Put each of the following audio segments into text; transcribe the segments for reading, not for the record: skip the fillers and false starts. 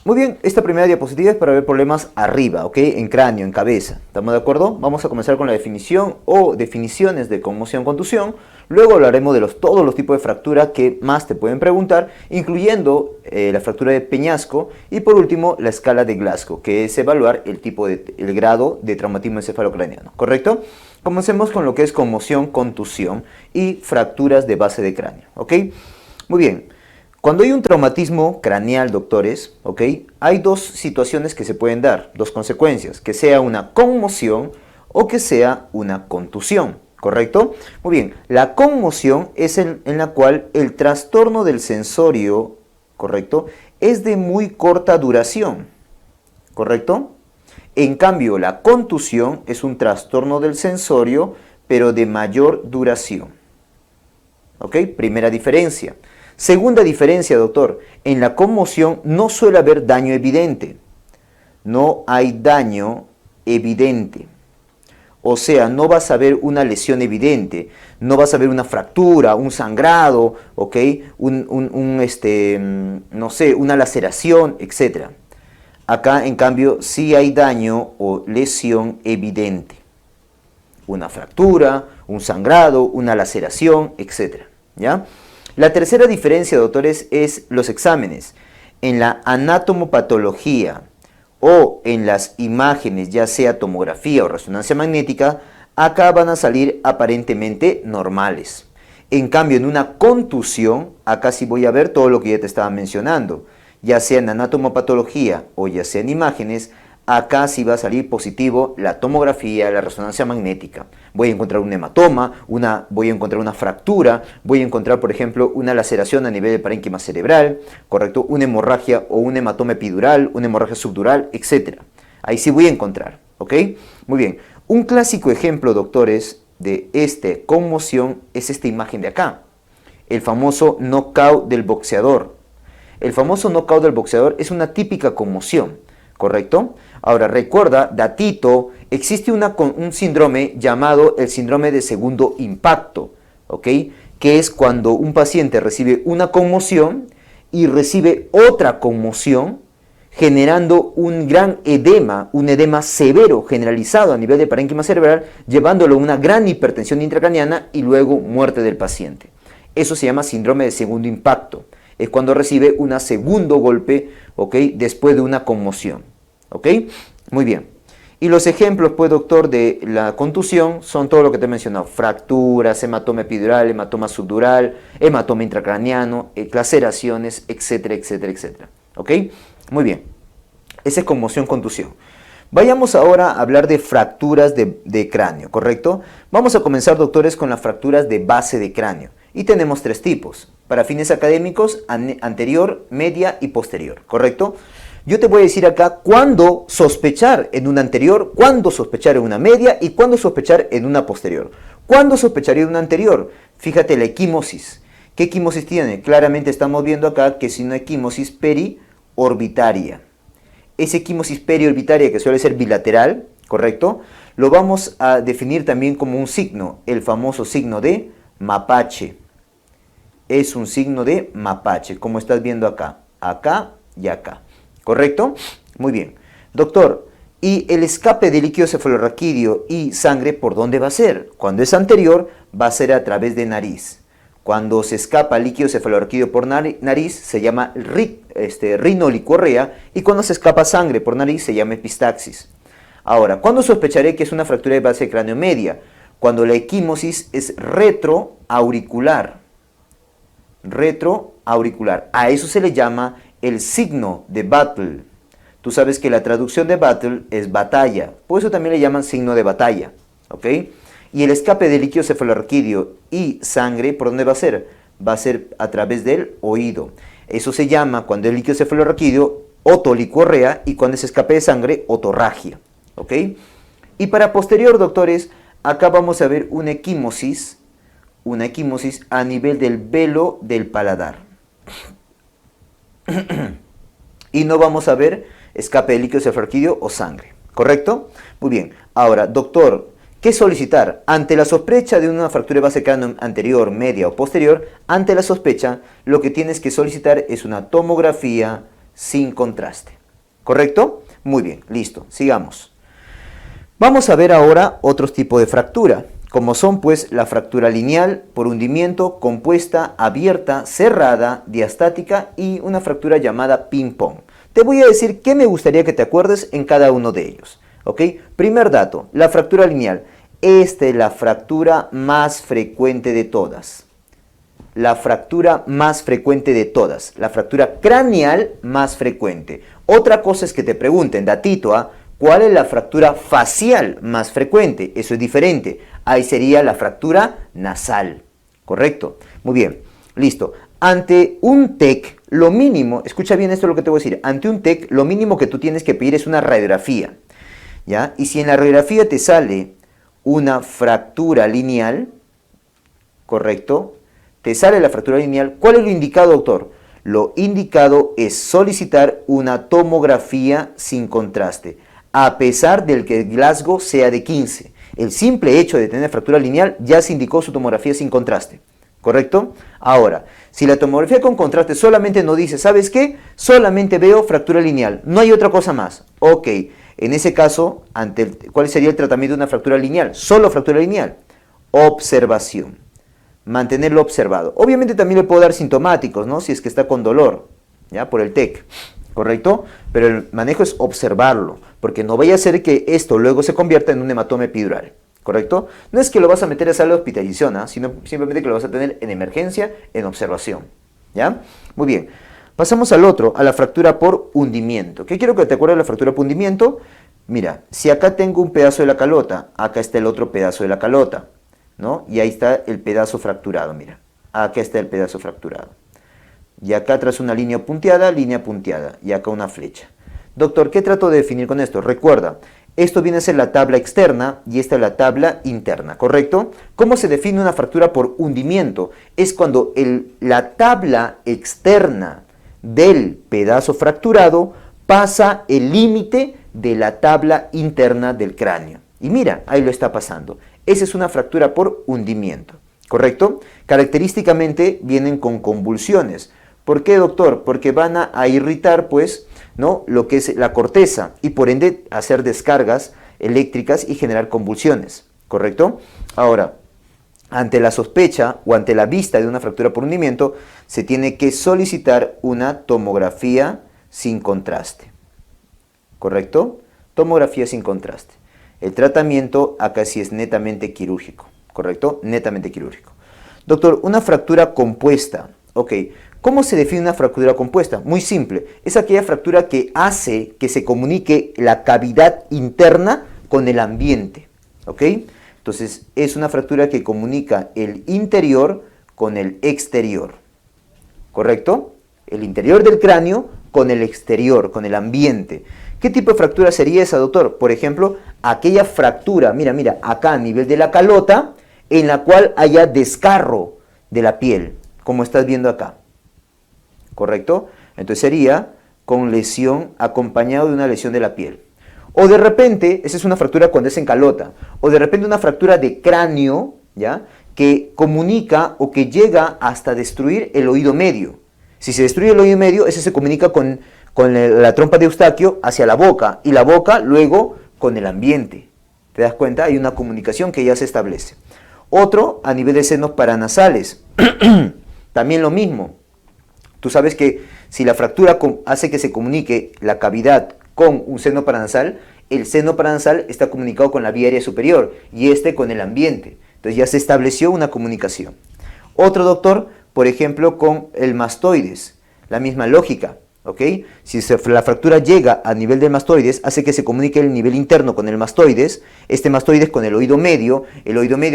Muy bien, esta primera diapositiva es para ver problemas arriba, ¿ok? En cráneo, en cabeza. ¿Estamos de acuerdo? Vamos a comenzar con la definición o definiciones de conmoción-contusión. Luego hablaremos de todos los tipos de fractura que más te pueden preguntar, incluyendo la fractura de peñasco y por último la escala de Glasgow, que es evaluar el grado de traumatismo encefalocraniano, ¿correcto? Comencemos con lo que es conmoción-contusión y fracturas de base de cráneo, ¿ok? Muy bien. Cuando hay un traumatismo craneal, doctores, ¿ok? Hay dos situaciones que se pueden dar, dos consecuencias, que sea una conmoción o que sea una contusión, ¿correcto? Muy bien, la conmoción es en la cual el trastorno del sensorio, ¿correcto? Es de muy corta duración, ¿correcto? En cambio, la contusión es un trastorno del sensorio, pero de mayor duración, ¿ok? Primera diferencia. Segunda diferencia, doctor, en la conmoción no suele haber daño evidente. No hay daño evidente. O sea, no vas a ver una lesión evidente, no vas a ver una fractura, un sangrado, ¿ok? No sé, una laceración, etc. Acá, en cambio, sí hay daño o lesión evidente. Una fractura, un sangrado, una laceración, etc. ¿Ya? La tercera diferencia, doctores, es los exámenes. En la anatomopatología o en las imágenes, ya sea tomografía o resonancia magnética, acá van a salir aparentemente normales. En cambio, en una contusión, acá sí voy a ver todo lo que ya te estaba mencionando. Ya sea en anatomopatología o ya sea en imágenes, acá sí va a salir positivo la tomografía, la resonancia magnética. Voy a encontrar un hematoma, voy a encontrar una fractura, voy a encontrar, por ejemplo, una laceración a nivel del parénquima cerebral, ¿correcto? Una hemorragia o un hematoma epidural, una hemorragia subdural, etc. Ahí sí voy a encontrar, ¿ok? Muy bien. Un clásico ejemplo, doctores, de esta conmoción es esta imagen de acá. El famoso knockout del boxeador. El famoso knockout del boxeador es una típica conmoción, ¿correcto? Ahora, recuerda, datito, existe un síndrome llamado el síndrome de segundo impacto, ¿ok? Que es cuando un paciente recibe una conmoción y recibe otra conmoción, generando un gran edema, un edema severo generalizado a nivel del parénquima cerebral, llevándolo a una gran hipertensión intracraniana y luego muerte del paciente. Eso se llama síndrome de segundo impacto. Es cuando recibe un segundo golpe, ¿ok? Después de una conmoción, ¿ok? Muy bien. Y los ejemplos, pues, doctor, de la contusión son todo lo que te he mencionado. Fracturas, hematoma epidural, hematoma subdural, hematoma intracraniano, laceraciones, etcétera, etcétera, etcétera. ¿Ok? Muy bien. Esa es conmoción-contusión. Vayamos ahora a hablar de fracturas de cráneo, ¿correcto? Vamos a comenzar, doctores, con las fracturas de base de cráneo. Y tenemos tres tipos. Para fines académicos, anterior, media y posterior, ¿correcto? Yo te voy a decir acá cuándo sospechar en una anterior, cuándo sospechar en una media y cuándo sospechar en una posterior. ¿Cuándo sospecharía en una anterior? Fíjate la equimosis. ¿Qué equimosis tiene? Claramente estamos viendo acá que es una equimosis periorbitaria. Esa equimosis periorbitaria, que suele ser bilateral, ¿correcto? Lo vamos a definir también como un signo, el famoso signo de mapache. Es un signo de mapache, como estás viendo acá, acá y acá. ¿Correcto? Muy bien. Doctor, ¿y el escape de líquido cefalorraquídeo y sangre por dónde va a ser? Cuando es anterior, va a ser a través de nariz. Cuando se escapa líquido cefalorraquídeo por nariz, se llama rinolicorrea, y cuando se escapa sangre por nariz, se llama epistaxis. Ahora, ¿cuándo sospecharé que es una fractura de base de cráneo media? Cuando la equimosis es retroauricular. Retroauricular. A eso se le llama el signo de Battle. Tú sabes que la traducción de Battle es batalla, por eso también le llaman signo de batalla, ¿ok? Y el escape de líquido cefalorraquídeo y sangre, ¿por dónde va a ser? Va a ser a través del oído. Eso se llama, cuando el líquido cefalorraquídeo, otolicorrea, y cuando es escape de sangre, otorragia, ¿ok? Y para posterior, doctores, acá vamos a ver una equimosis a nivel del velo del paladar. Y no vamos a ver escape de líquido cefalorraquídeo o sangre, ¿correcto? Muy bien. Ahora, doctor, ¿qué solicitar? Ante la sospecha de una fractura de base de cráneo anterior, media o posterior, ante la sospecha, lo que tienes que solicitar es una tomografía sin contraste. ¿Correcto? Muy bien, listo, sigamos. Vamos a ver ahora otros tipos de fractura, como son pues la fractura lineal, por hundimiento, compuesta, abierta, cerrada, diastática y una fractura llamada ping-pong. Te voy a decir qué me gustaría que te acuerdes en cada uno de ellos. ¿Ok? Primer dato, la fractura lineal. Esta es la fractura más frecuente de todas. La fractura más frecuente de todas. La fractura craneal más frecuente. Otra cosa es que te pregunten, datito, ¿cuál es la fractura facial más frecuente? Eso es diferente. Ahí sería la fractura nasal. ¿Correcto? Muy bien. Listo. Ante un TEC, lo mínimo, escucha bien esto es lo que te voy a decir. Ante un TEC, lo mínimo que tú tienes que pedir es una radiografía. ¿Ya? Y si en la radiografía te sale una fractura lineal, ¿correcto? Te sale la fractura lineal, ¿cuál es lo indicado, doctor? Lo indicado es solicitar una tomografía sin contraste, a pesar del que el Glasgow sea de 15. El simple hecho de tener fractura lineal ya se indicó su tomografía sin contraste, ¿correcto? Ahora, si la tomografía con contraste solamente nos dice, ¿sabes qué? Solamente veo fractura lineal, no hay otra cosa más. Ok, en ese caso, ¿cuál sería el tratamiento de una fractura lineal? Solo fractura lineal. Observación. Mantenerlo observado. Obviamente también le puedo dar sintomáticos, ¿no? Si es que está con dolor, ¿ya? Por el TEC, ¿correcto? Pero el manejo es observarlo, porque no vaya a ser que esto luego se convierta en un hematoma epidural, ¿correcto? No es que lo vas a meter a sala de hospitalización, sino simplemente que lo vas a tener en emergencia, en observación, ¿ya? Muy bien. Pasamos al otro, a la fractura por hundimiento. ¿Qué quiero que te acuerdes de la fractura por hundimiento? Mira, si acá tengo un pedazo de la calota, acá está el otro pedazo de la calota, ¿no? Y ahí está el pedazo fracturado, mira. Acá está el pedazo fracturado. Y acá trazo una línea punteada, y acá una flecha. Doctor, ¿qué trato de definir con esto? Recuerda, esto viene a ser la tabla externa y esta es la tabla interna, ¿correcto? ¿Cómo se define una fractura por hundimiento? Es cuando la tabla externa del pedazo fracturado pasa el límite de la tabla interna del cráneo. Y mira, ahí lo está pasando. Esa es una fractura por hundimiento, ¿correcto? Característicamente vienen con convulsiones. ¿Por qué, doctor? Porque van a irritar, pues, ¿no? Lo que es la corteza y por ende hacer descargas eléctricas y generar convulsiones, ¿correcto? Ahora, ante la sospecha o ante la vista de una fractura por hundimiento, se tiene que solicitar una tomografía sin contraste. ¿Correcto? Tomografía sin contraste. El tratamiento acá sí es netamente quirúrgico. ¿Correcto? Netamente quirúrgico. Doctor, una fractura compuesta. Ok, ¿cómo se define una fractura compuesta? Muy simple. Es aquella fractura que hace que se comunique la cavidad interna con el ambiente. ¿Ok? Entonces, es una fractura que comunica el interior con el exterior. ¿Correcto? El interior del cráneo con el exterior, con el ambiente. ¿Qué tipo de fractura sería esa, doctor? Por ejemplo, aquella fractura, mira, acá a nivel de la calota, en la cual haya desgarro de la piel, como estás viendo acá. ¿Correcto? Entonces sería con lesión acompañado de una lesión de la piel. O de repente, esa es una fractura cuando es en calota, o de repente una fractura de cráneo, ¿ya? Que comunica o que llega hasta destruir el oído medio. Si se destruye el oído medio, ese se comunica con la trompa de Eustaquio hacia la boca, y la boca luego con el ambiente. ¿Te das cuenta? Hay una comunicación que ya se establece. Otro, a nivel de senos paranasales. También lo mismo. Tú sabes que si la fractura hace que se comunique la cavidad con un seno paranasal, el seno paranasal está comunicado con la vía aérea superior y este con el ambiente. Entonces ya se estableció una comunicación. Otro, doctor, por ejemplo, con el mastoides. La misma lógica, ¿ok? Si la fractura llega a nivel del mastoides, hace que se comunique el nivel interno con el mastoides, este mastoides con el oído medio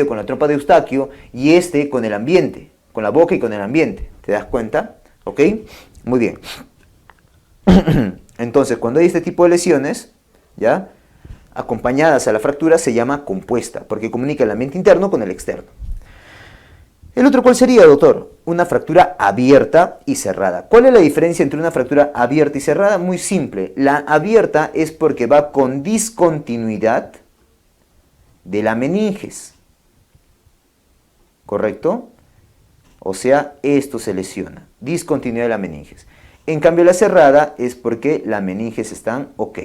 con la trompa de Eustaquio y este con el ambiente, con la boca y con el ambiente. ¿Te das cuenta? ¿Ok? Muy bien. Entonces, cuando hay este tipo de lesiones, ¿ya? Acompañadas a la fractura, se llama compuesta, porque comunica el ambiente interno con el externo. ¿El otro cuál sería, doctor? Una fractura abierta y cerrada. ¿Cuál es la diferencia entre una fractura abierta y cerrada? Muy simple. La abierta es porque va con discontinuidad de la meninges. ¿Correcto? O sea, esto se lesiona. Discontinuidad de la meninges. En cambio, la cerrada es porque las meninges están ok,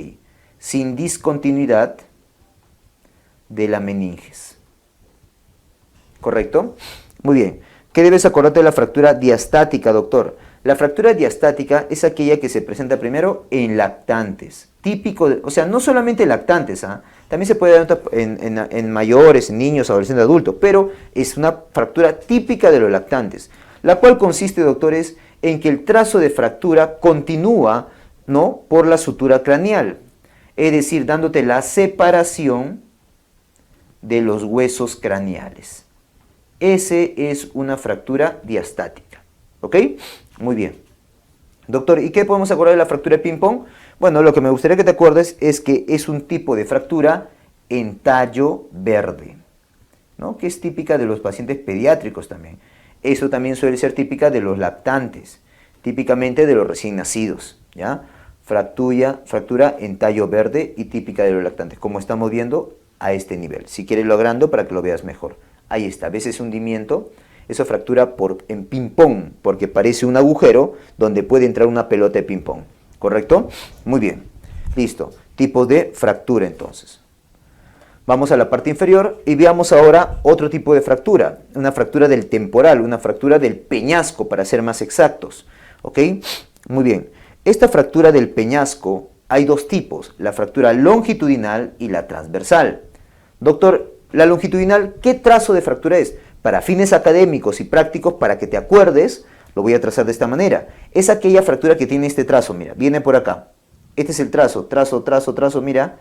sin discontinuidad de la meninges. ¿Correcto? Muy bien. ¿Qué debes acordarte de la fractura diastática, doctor? La fractura diastática es aquella que se presenta primero en lactantes. Típico, o sea, no solamente lactantes, también se puede dar en mayores, en niños, adolescentes, adultos, pero es una fractura típica de los lactantes, la cual consiste, doctores, en que el trazo de fractura continúa, ¿no?, por la sutura craneal, es decir, dándote la separación de los huesos craneales. Ese es una fractura diastática, ¿ok? Muy bien. Doctor, ¿y qué podemos acordar de la fractura de ping-pong? Bueno, lo que me gustaría que te acuerdes es que es un tipo de fractura en tallo verde, ¿no?, que es típica de los pacientes pediátricos también. Eso también suele ser típica de los lactantes, típicamente de los recién nacidos, ¿ya? Fractura en tallo verde y típica de los lactantes, como estamos viendo a este nivel. Si quieres lo agrando para que lo veas mejor. Ahí está, ¿ves ese hundimiento? Eso fractura en ping-pong, porque parece un agujero donde puede entrar una pelota de ping-pong, ¿correcto? Muy bien, listo. Tipo de fractura entonces. Vamos a la parte inferior y veamos ahora otro tipo de fractura, una fractura del temporal, una fractura del peñasco para ser más exactos, ¿ok? Muy bien, esta fractura del peñasco hay dos tipos, la fractura longitudinal y la transversal. Doctor, la longitudinal, ¿qué trazo de fractura es? Para fines académicos y prácticos, para que te acuerdes, lo voy a trazar de esta manera. Es aquella fractura que tiene este trazo, mira, viene por acá. Este es el trazo, trazo, mira.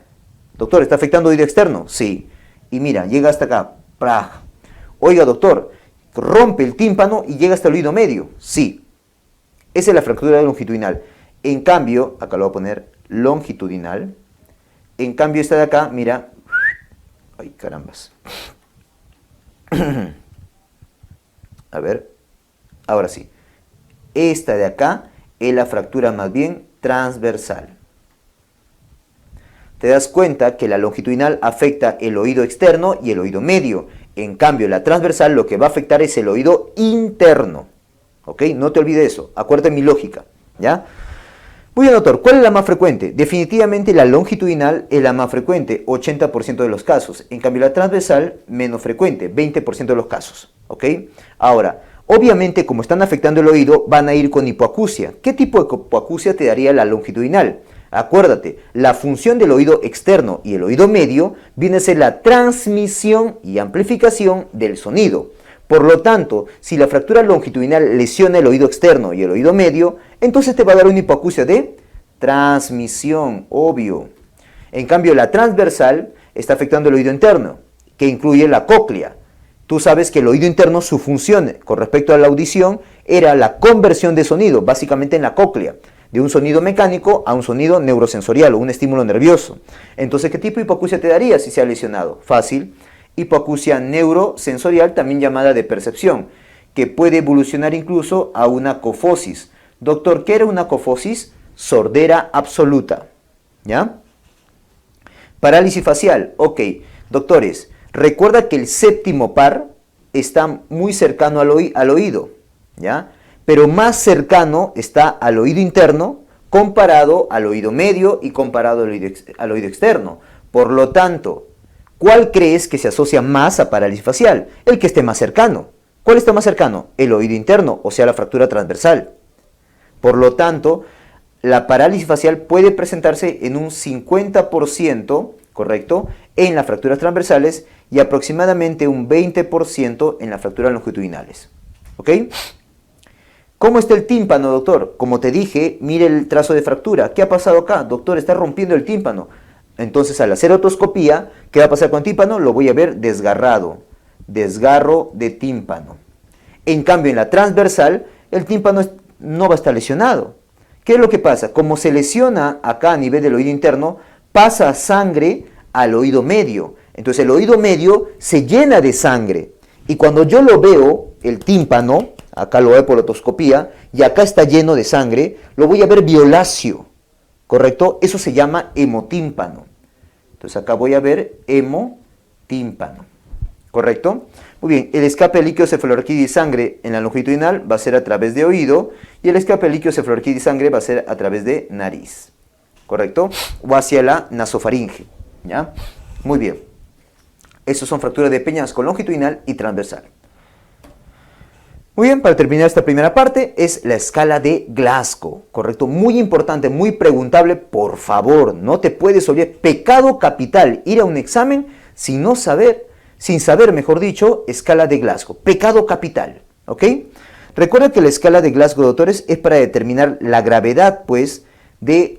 Doctor, ¿está afectando oído externo? Sí. Y mira, llega hasta acá. ¡Praj! Oiga, doctor, rompe el tímpano y llega hasta el oído medio. Sí. Esa es la fractura longitudinal. En cambio, acá lo voy a poner longitudinal. En cambio, esta de acá, mira. Ay, carambas. A ver. Ahora sí. Esta de acá es la fractura más bien transversal. Te das cuenta que la longitudinal afecta el oído externo y el oído medio. En cambio, la transversal lo que va a afectar es el oído interno. ¿Ok? No te olvides eso. Acuérdate mi lógica. ¿Ya? Muy bien, doctor. ¿Cuál es la más frecuente? Definitivamente la longitudinal es la más frecuente, 80% de los casos. En cambio, la transversal, menos frecuente, 20% de los casos. ¿Ok? Ahora, obviamente, como están afectando el oído, van a ir con hipoacusia. ¿Qué tipo de hipoacusia te daría la longitudinal? Acuérdate, la función del oído externo y el oído medio viene a ser la transmisión y amplificación del sonido. Por lo tanto, si la fractura longitudinal lesiona el oído externo y el oído medio, entonces te va a dar una hipoacusia de transmisión, obvio. En cambio, la transversal está afectando el oído interno, que incluye la cóclea. Tú sabes que el oído interno, su función con respecto a la audición, era la conversión de sonido, básicamente en la cóclea, de un sonido mecánico a un sonido neurosensorial o un estímulo nervioso. Entonces, ¿qué tipo de hipoacusia te daría si se ha lesionado? Fácil. Hipoacusia neurosensorial, también llamada de percepción, que puede evolucionar incluso a una cofosis. Doctor, ¿qué era una cofosis? Sordera absoluta. ¿Ya? Parálisis facial. Ok, doctores, recuerda que el séptimo par está muy cercano al oído, ¿ya? Pero más cercano está al oído interno comparado al oído medio y comparado al oído externo. Por lo tanto, ¿cuál crees que se asocia más a parálisis facial? El que esté más cercano. ¿Cuál está más cercano? El oído interno, o sea, la fractura transversal. Por lo tanto, la parálisis facial puede presentarse en un 50%, ¿correcto?, en las fracturas transversales y aproximadamente un 20% en las fracturas longitudinales. ¿Ok? ¿Cómo está el tímpano, doctor? Como te dije, mire el trazo de fractura. ¿Qué ha pasado acá? Doctor, está rompiendo el tímpano. Entonces, al hacer otoscopía, ¿qué va a pasar con el tímpano? Lo voy a ver desgarrado. Desgarro de tímpano. En cambio, en la transversal, el tímpano no va a estar lesionado. ¿Qué es lo que pasa? Como se lesiona acá a nivel del oído interno, pasa sangre al oído medio. Entonces, el oído medio se llena de sangre. Y cuando yo lo veo, el tímpano, acá lo veo por otoscopía, y acá está lleno de sangre, lo voy a ver violáceo. ¿Correcto? Eso se llama hemotímpano. Entonces acá voy a ver hemotímpano. ¿correcto? Muy bien, el escape de líquido cefalorraquídeo y sangre en la longitudinal va a ser a través de oído y el escape de líquido cefalorraquídeo y sangre va a ser a través de nariz, ¿correcto? O hacia la nasofaringe, ¿ya? Muy bien. Esas son fracturas de peñasco longitudinal y transversal. Muy bien, para terminar esta primera parte es la escala de Glasgow, ¿correcto? Muy importante, muy preguntable, por favor, no te puedes olvidar. Pecado capital, ir a un examen sin saber, mejor dicho, escala de Glasgow. Pecado capital, ¿ok? Recuerda que la escala de Glasgow, doctores, es para determinar la gravedad, pues, del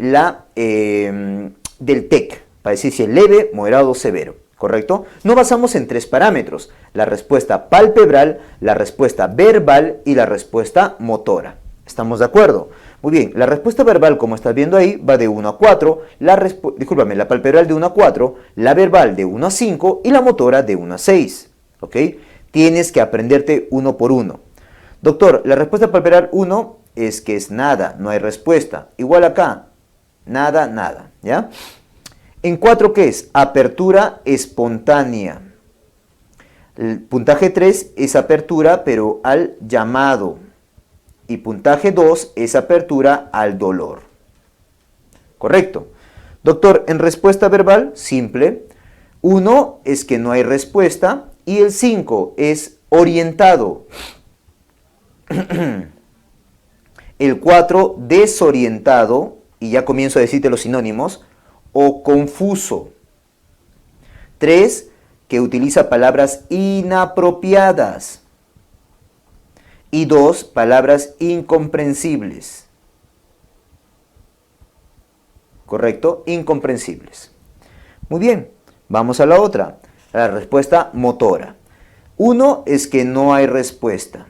TEC, para decir si es leve, moderado o severo. ¿Correcto? Nos basamos en 3 parámetros, la respuesta palpebral, la respuesta verbal y la respuesta motora. ¿Estamos de acuerdo? Muy bien, la respuesta verbal, como estás viendo ahí, va de 1 a 4, la palpebral de 1 a 4, la verbal de 1 a 5 y la motora de 1 a 6. ¿Ok? Tienes que aprenderte uno por uno. Doctor, la respuesta palpebral 1 es que es nada, no hay respuesta. Igual acá, nada, nada, ¿ya? En 4, ¿qué es? Apertura espontánea. El puntaje 3 es apertura, pero al llamado. Y puntaje 2 es apertura al dolor. ¿Correcto? Doctor, en respuesta verbal, simple. 1 es que no hay respuesta y el 5 es orientado. El 4, desorientado, y ya comienzo a decirte los sinónimos, o confuso. 3, que utiliza palabras inapropiadas. Y 2, palabras incomprensibles. ¿Correcto? Incomprensibles. Muy bien, vamos a la otra. La respuesta motora. 1 es que no hay respuesta.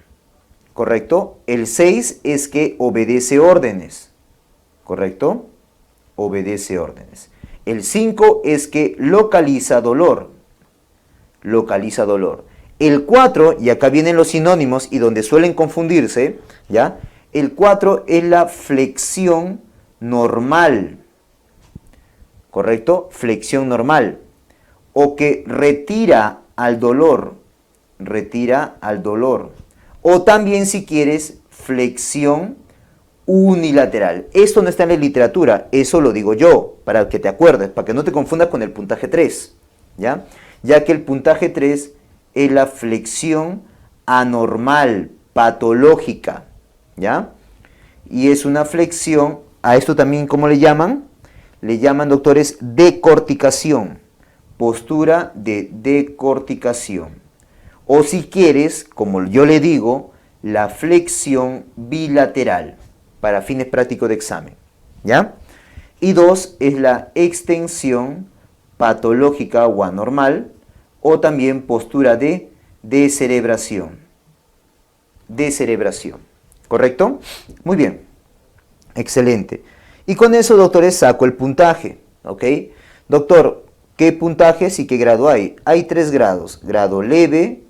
¿Correcto? El 6 es que obedece órdenes. ¿Correcto? Obedece órdenes. El 5 es que localiza dolor. Localiza dolor. El 4, y acá vienen los sinónimos y donde suelen confundirse, ¿ya? El 4 es la flexión normal. ¿Correcto? Flexión normal. O que retira al dolor. Retira al dolor. O también, si quieres, flexión unilateral. Esto no está en la literatura, eso lo digo yo, para que te acuerdes, para que no te confundas con el puntaje 3, ¿ya? Ya que el puntaje 3 es la flexión anormal, patológica, ¿ya? Y es una flexión, a esto también, ¿cómo le llaman? Le llaman, doctores, decorticación, postura de decorticación. O si quieres, como yo le digo, la flexión bilateral, para fines prácticos de examen, ¿ya? Y 2 es la extensión patológica o anormal, o también postura de descerebración. Descerebración, ¿correcto? Muy bien, excelente. Y con eso, doctores, saco el puntaje, ¿ok? Doctor, ¿qué puntajes y qué grado hay? Hay 3 grados, grado leve,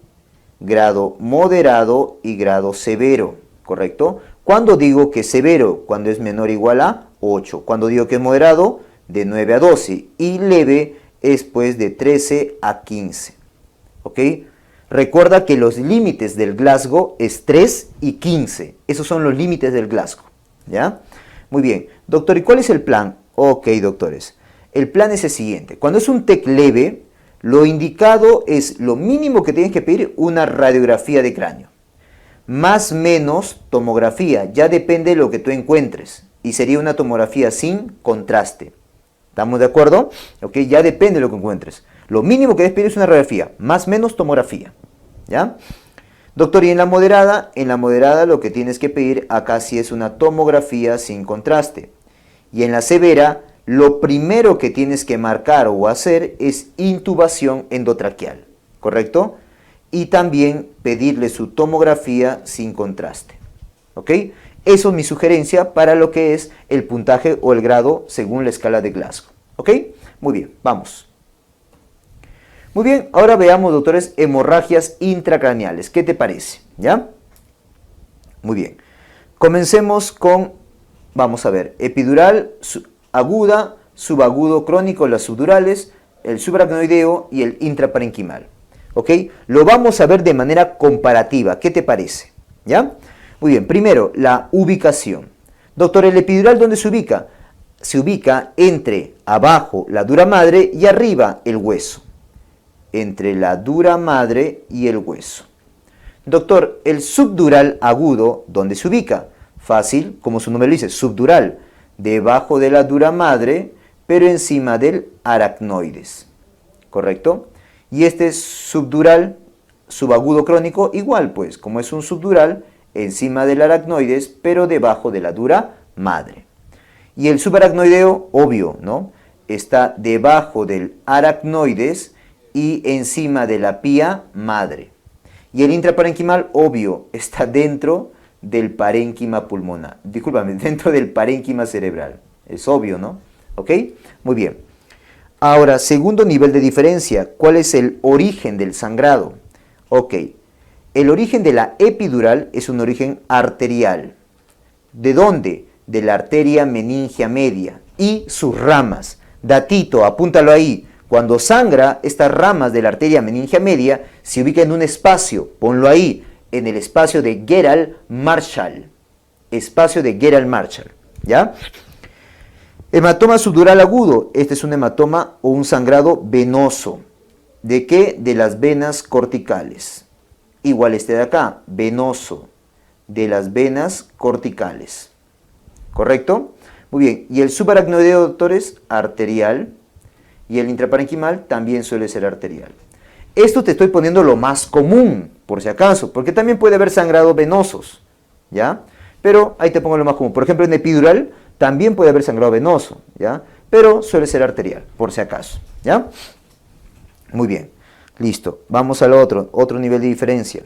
grado moderado y grado severo, ¿correcto? Cuando digo que es severo, cuando es menor o igual a 8. Cuando digo que es moderado, de 9 a 12. Y leve es pues de 13 a 15. ¿Ok? Recuerda que los límites del Glasgow es 3 y 15. Esos son los límites del Glasgow. ¿Ya? Muy bien. Doctor, ¿y cuál es el plan? Ok, doctores. El plan es el siguiente. Cuando es un TEC leve, lo indicado es lo mínimo que tienes que pedir una radiografía de cráneo. Más menos tomografía, ya depende de lo que tú encuentres. Y sería una tomografía sin contraste. ¿Estamos de acuerdo? Ok, ya depende de lo que encuentres. Lo mínimo que debes pedir es una radiografía, más menos tomografía. ¿Ya? Doctor, ¿y en la moderada? En la moderada lo que tienes que pedir acá sí es una tomografía sin contraste. Y en la severa, lo primero que tienes que marcar o hacer es intubación endotraqueal. ¿Correcto? Y también pedirle su tomografía sin contraste. ¿Ok? Eso es mi sugerencia para lo que es el puntaje o el grado según la escala de Glasgow. ¿Ok? Muy bien, vamos. Muy bien, ahora veamos, doctores, hemorragias intracraneales. ¿Qué te parece? ¿Ya? Muy bien. Comencemos con, vamos a ver, epidural aguda, subagudo crónico, las subdurales, el subaracnoideo y el intraparenquimal. ¿Ok? Lo vamos a ver de manera comparativa. ¿Qué te parece? ¿Ya? Muy bien, primero, la ubicación. Doctor, ¿el epidural dónde se ubica? Se ubica entre abajo la dura madre y arriba el hueso. Entre la dura madre y el hueso. Doctor, ¿el subdural agudo dónde se ubica? Fácil, como su nombre lo dice, subdural. Debajo de la dura madre, pero encima del aracnoides. ¿Correcto? Y este subdural, subagudo crónico, igual pues, como es un subdural, encima del aracnoides, pero debajo de la dura madre. Y el subaracnoideo, obvio, ¿no? Está debajo del aracnoides y encima de la pía madre. Y el intraparenquimal, obvio, está dentro del parénquima pulmonar. Discúlpame, dentro del parénquima cerebral. Es obvio, ¿no? ¿Ok? Muy bien. Ahora, segundo nivel de diferencia, ¿cuál es el origen del sangrado? Ok, el origen de la epidural es un origen arterial. ¿De dónde? De la arteria meningia media y sus ramas. Datito, apúntalo ahí. Cuando sangra, estas ramas de la arteria meningia media se ubican en un espacio, ponlo ahí, en el espacio de Gerald-Marshall. Espacio de Gerald-Marshall, ¿ya? Hematoma subdural agudo. Este es un hematoma o un sangrado venoso. ¿De qué? De las venas corticales. Igual este de acá, venoso, de las venas corticales. ¿Correcto? Muy bien. Y el subaracnoideo, doctores, arterial. Y el intraparenquimal también suele ser arterial. Esto te estoy poniendo lo más común, por si acaso, porque también puede haber sangrados venosos, ¿ya? Pero ahí te pongo lo más común. Por ejemplo, en epidural también puede haber sangrado venoso, ¿ya? Pero suele ser arterial, por si acaso, ¿ya? Muy bien, listo. Vamos al otro nivel de diferencia.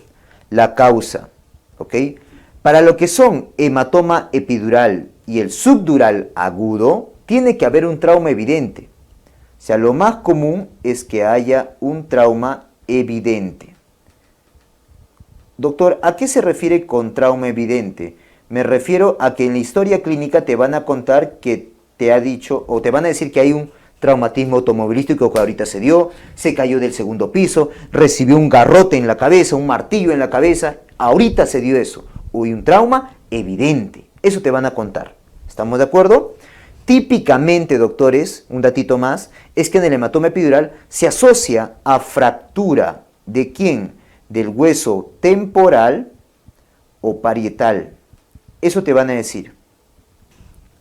La causa, ¿ok? Para lo que son hematoma epidural y el subdural agudo, tiene que haber un trauma evidente. O sea, lo más común es que haya un trauma evidente. Doctor, ¿a qué se refiere con trauma evidente? Me refiero a que en la historia clínica te van a contar que te ha dicho, o te van a decir que hay un traumatismo automovilístico que ahorita se dio, se cayó del segundo piso, recibió un garrote en la cabeza, un martillo en la cabeza, ahorita se dio eso. Hay un trauma evidente, eso te van a contar. ¿Estamos de acuerdo? Típicamente, doctores, un datito más, es que en el hematoma epidural se asocia a fractura. ¿De quién? Del hueso temporal o parietal. Eso te van a decir.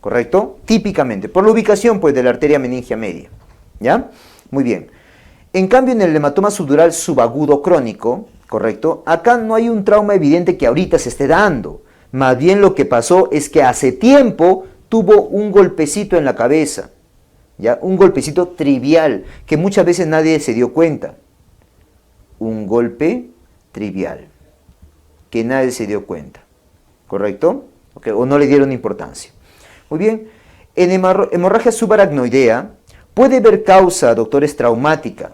¿Correcto? Típicamente. Por la ubicación, pues, de la arteria meningia media. ¿Ya? Muy bien. En cambio, en el hematoma subdural subagudo crónico, ¿correcto? Acá no hay un trauma evidente que ahorita se esté dando. Más bien lo que pasó es que hace tiempo tuvo un golpecito en la cabeza, ¿ya? Un golpecito trivial, que muchas veces nadie se dio cuenta. Un golpe trivial, que nadie se dio cuenta, ¿correcto? Okay. O no le dieron importancia. Muy bien, en hemorragia subaracnoidea puede haber causa, doctores, traumática,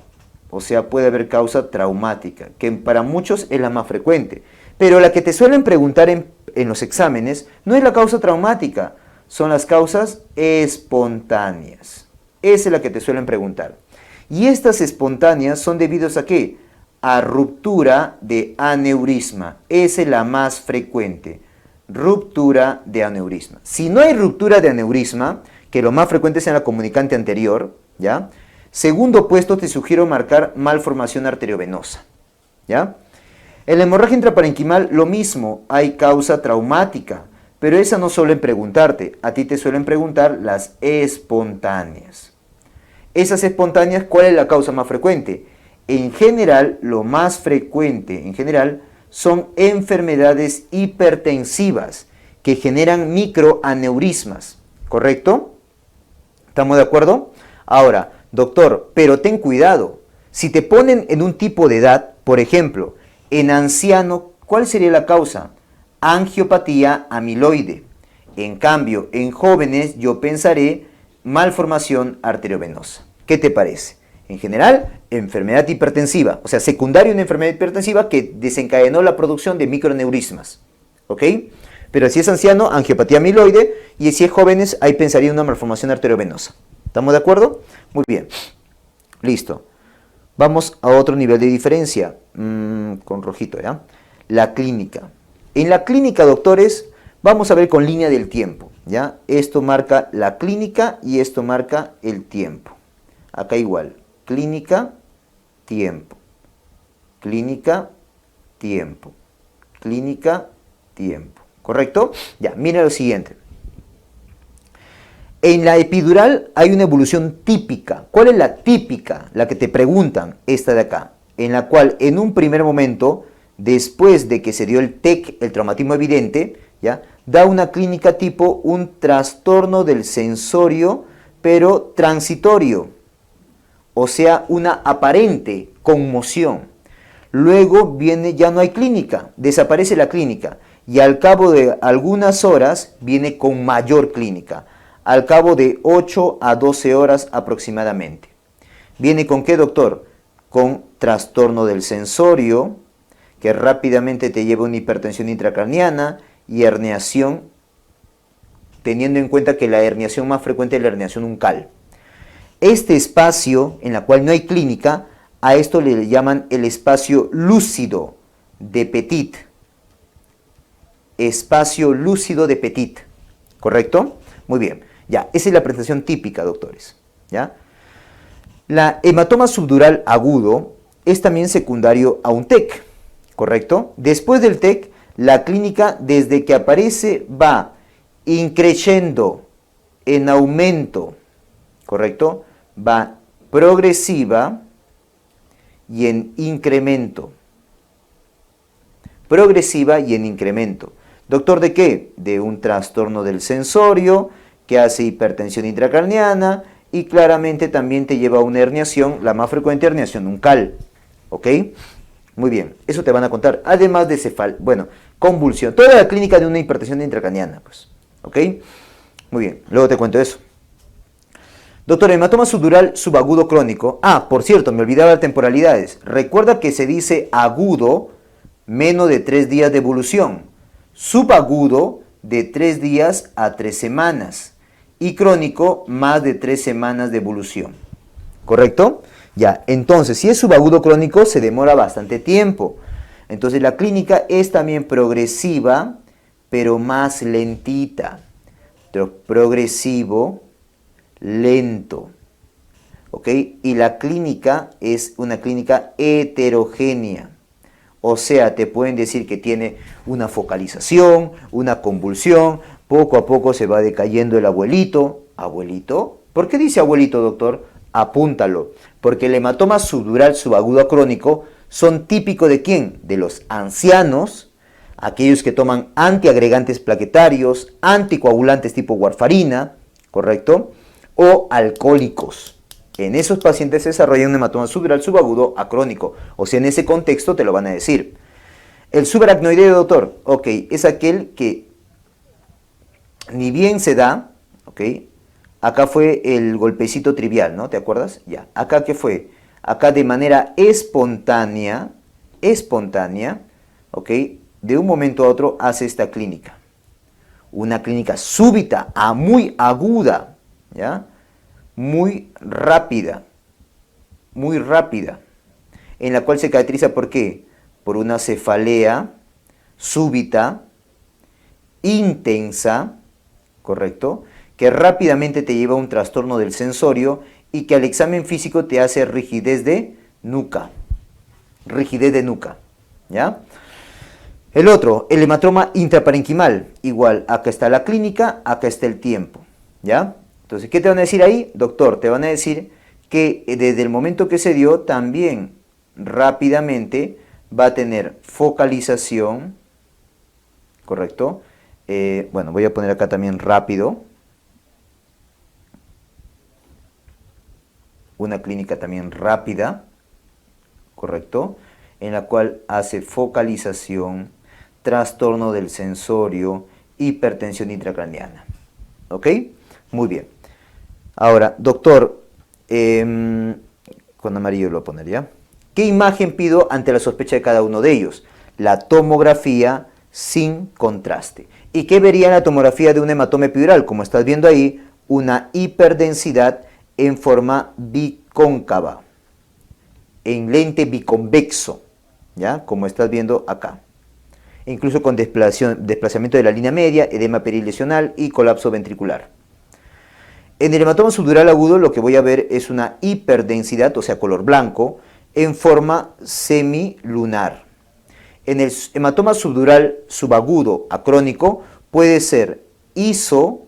o sea, puede haber causa traumática, que para muchos es la más frecuente, pero la que te suelen preguntar en los exámenes no es la causa traumática, son las causas espontáneas. Esa es la que te suelen preguntar. Y estas espontáneas son debidas a ¿qué? A ruptura de aneurisma. Esa es la más frecuente. Ruptura de aneurisma. Si no hay ruptura de aneurisma, que lo más frecuente es en la comunicante anterior, ¿ya? Segundo puesto te sugiero marcar malformación arteriovenosa, ¿ya? En la hemorragia intraparenquimal lo mismo, hay causa traumática. Pero esa no suelen preguntarte, a ti te suelen preguntar las espontáneas. Esas espontáneas, ¿cuál es la causa más frecuente? En general, lo más frecuente, son enfermedades hipertensivas que generan microaneurismas, ¿correcto? ¿Estamos de acuerdo? Ahora, doctor, pero ten cuidado, si te ponen en un tipo de edad, por ejemplo, en anciano, ¿cuál sería la causa? Angiopatía amiloide. En cambio, en jóvenes yo pensaré malformación arteriovenosa. ¿Qué te parece? En general, enfermedad hipertensiva, o sea, secundaria a una enfermedad hipertensiva que desencadenó la producción de microaneurismas. ¿Ok? Pero si es anciano, angiopatía amiloide, y si es jóvenes, ahí pensaría una malformación arteriovenosa. ¿Estamos de acuerdo? Muy bien. Listo. Vamos a otro nivel de diferencia, con rojito, ¿ya? La clínica. En la clínica, doctores, vamos a ver con línea del tiempo, ¿ya? Esto marca la clínica y esto marca el tiempo. Acá igual, clínica, tiempo. Clínica, tiempo. Clínica, tiempo. ¿Correcto? Ya, mira lo siguiente. En la epidural hay una evolución típica. ¿Cuál es la típica? La que te preguntan, esta de acá. En la cual, en un primer momento, después de que se dio el TEC, el traumatismo evidente, ¿ya? Da una clínica tipo un trastorno del sensorio, pero transitorio. O sea, una aparente conmoción. Luego viene, ya no hay clínica, desaparece la clínica. Y al cabo de algunas horas viene con mayor clínica. Al cabo de 8 a 12 horas aproximadamente. ¿Viene con qué, doctor? Con trastorno del sensorio, que rápidamente te lleva a una hipertensión intracraniana y herniación, teniendo en cuenta que la herniación más frecuente es la herniación uncal. Este espacio, en la cual no hay clínica, a esto le llaman el espacio lúcido de Petit. Espacio lúcido de Petit. ¿Correcto? Muy bien. Ya, esa es la presentación típica, doctores. ¿Ya? La hematoma subdural agudo es también secundario a un TEC. ¿Correcto? Después del TEC, la clínica, desde que aparece, va increciendo, en aumento. ¿Correcto? Va progresiva y en incremento. Progresiva y en incremento. ¿Doctor de qué? De un trastorno del sensorio que hace hipertensión intracraniana y claramente también te lleva a una herniación, la más frecuente herniación uncal. ¿Ok? Muy bien, eso te van a contar. Además de convulsión. Toda la clínica de una hipertensión intracraniana, pues. ¿Ok? Muy bien, luego te cuento eso. Doctor, hematoma subdural subagudo crónico. Ah, por cierto, me olvidaba de temporalidades. Recuerda que se dice agudo, menos de 3 días de evolución. Subagudo, de 3 días a 3 semanas. Y crónico, más de 3 semanas de evolución. ¿Correcto? Ya, entonces, si es subagudo crónico, se demora bastante tiempo. Entonces, la clínica es también progresiva, pero más lentita. Progresivo, lento, ¿ok? Y la clínica es una clínica heterogénea, o sea, te pueden decir que tiene una focalización, una convulsión, poco a poco se va decayendo el abuelito. ¿Abuelito? ¿Por qué dice abuelito, doctor? Apúntalo, porque el hematoma subdural subagudo crónico son típicos ¿de quién? De los ancianos, aquellos que toman antiagregantes plaquetarios, anticoagulantes tipo warfarina, ¿correcto? O alcohólicos. En esos pacientes se desarrolla un hematoma subdural subagudo acrónico. O sea, en ese contexto te lo van a decir. El subaracnoideo, doctor, ok, es aquel que ni bien se da, ok, acá fue el golpecito trivial, ¿no? ¿Te acuerdas? Ya. Acá, ¿qué fue? Acá de manera espontánea, ok, de un momento a otro hace esta clínica. Una clínica súbita, muy aguda, ¿ya? Muy rápida, en la cual se caracteriza ¿por qué? Por una cefalea súbita, intensa, ¿correcto? Que rápidamente te lleva a un trastorno del sensorio y que al examen físico te hace rigidez de nuca, ¿ya? El otro, el hematoma intraparenquimal, igual, acá está la clínica, acá está el tiempo, ¿ya? Entonces, ¿qué te van a decir ahí? Doctor, te van a decir que desde el momento que se dio, también rápidamente va a tener focalización, ¿correcto? Bueno, voy a poner acá también rápido. Una clínica también rápida, ¿correcto? En la cual hace focalización, trastorno del sensorio, hipertensión intracraniana. ¿Ok? Muy bien. Ahora, doctor, con amarillo lo voy a poner, ¿ya? ¿Qué imagen pido ante la sospecha de cada uno de ellos? La tomografía sin contraste. ¿Y qué vería en la tomografía de un hematoma epidural? Como estás viendo ahí, una hiperdensidad en forma bicóncava. en lente biconvexo, ¿ya? Como estás viendo acá. E incluso con desplazamiento de la línea media, edema perilesional y colapso ventricular. En el hematoma subdural agudo lo que voy a ver es una hiperdensidad, o sea, color blanco, en forma semilunar. En el hematoma subdural subagudo acrónico puede ser iso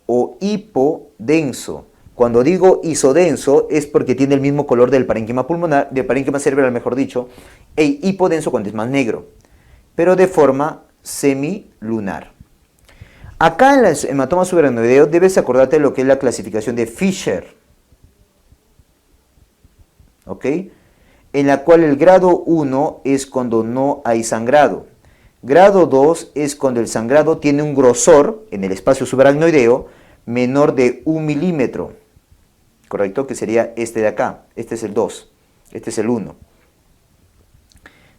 o hipodenso. Cuando digo isodenso es porque tiene el mismo color del parénquima pulmonar, del parénquima cerebral mejor dicho, e hipodenso cuando es más negro, pero de forma semilunar. Acá en el hematoma subaracnoideo debes acordarte de lo que es la clasificación de Fisher, ¿ok? En la cual el grado 1 es cuando no hay sangrado. Grado 2 es cuando el sangrado tiene un grosor en el espacio subaracnoideo menor de 1 milímetro, ¿correcto? Que sería este de acá. Este es el 2, este es el 1.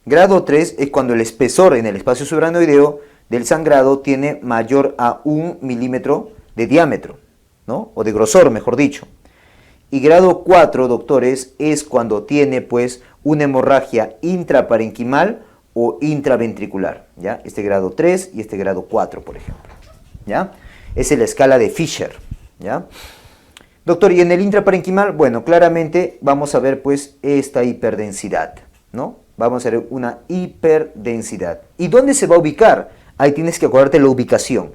Grado 3 es cuando el espesor en el espacio subaracnoideo del sangrado tiene mayor a 1 milímetro de diámetro, ¿no? O de grosor, mejor dicho. Y grado 4, doctores, es cuando tiene pues una hemorragia intraparenquimal o intraventricular, ¿ya? Este grado 3 y este grado 4, por ejemplo, ¿ya? Esa es la escala de Fisher, ¿ya? Doctor, y en el intraparenquimal, bueno, claramente vamos a ver pues esta hiperdensidad, ¿no? Vamos a ver una hiperdensidad. ¿Y dónde se va a ubicar? Ahí tienes que acordarte la ubicación.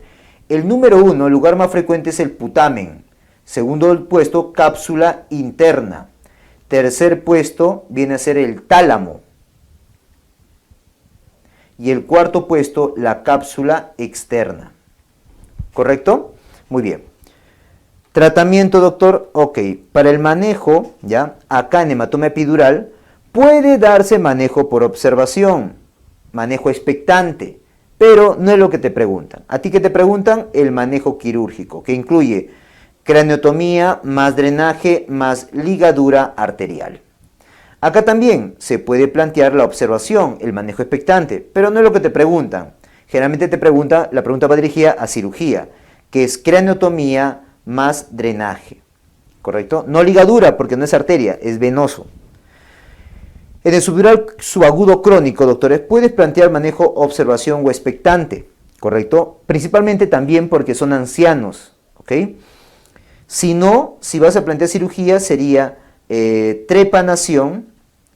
El número 1, el lugar más frecuente es el putamen. Segundo puesto, cápsula interna. Tercer puesto viene a ser el tálamo. Y el cuarto puesto, la cápsula externa. ¿Correcto? Muy bien. Tratamiento, doctor. Ok, para el manejo, ya, acá en hematoma epidural, puede darse manejo por observación, manejo expectante, pero no es lo que te preguntan. A ti que te preguntan, el manejo quirúrgico, que incluye craneotomía más drenaje más ligadura arterial. Acá también se puede plantear la observación, el manejo expectante, pero no es lo que te preguntan. Generalmente te pregunta, la pregunta va dirigida a cirugía, que es craneotomía más drenaje, ¿correcto? No ligadura porque no es arteria, es venoso. En el subdural subagudo crónico, doctores, puedes plantear manejo, observación o expectante, ¿correcto? Principalmente también porque son ancianos, ¿ok? Si no, si vas a plantear cirugía, sería trepanación,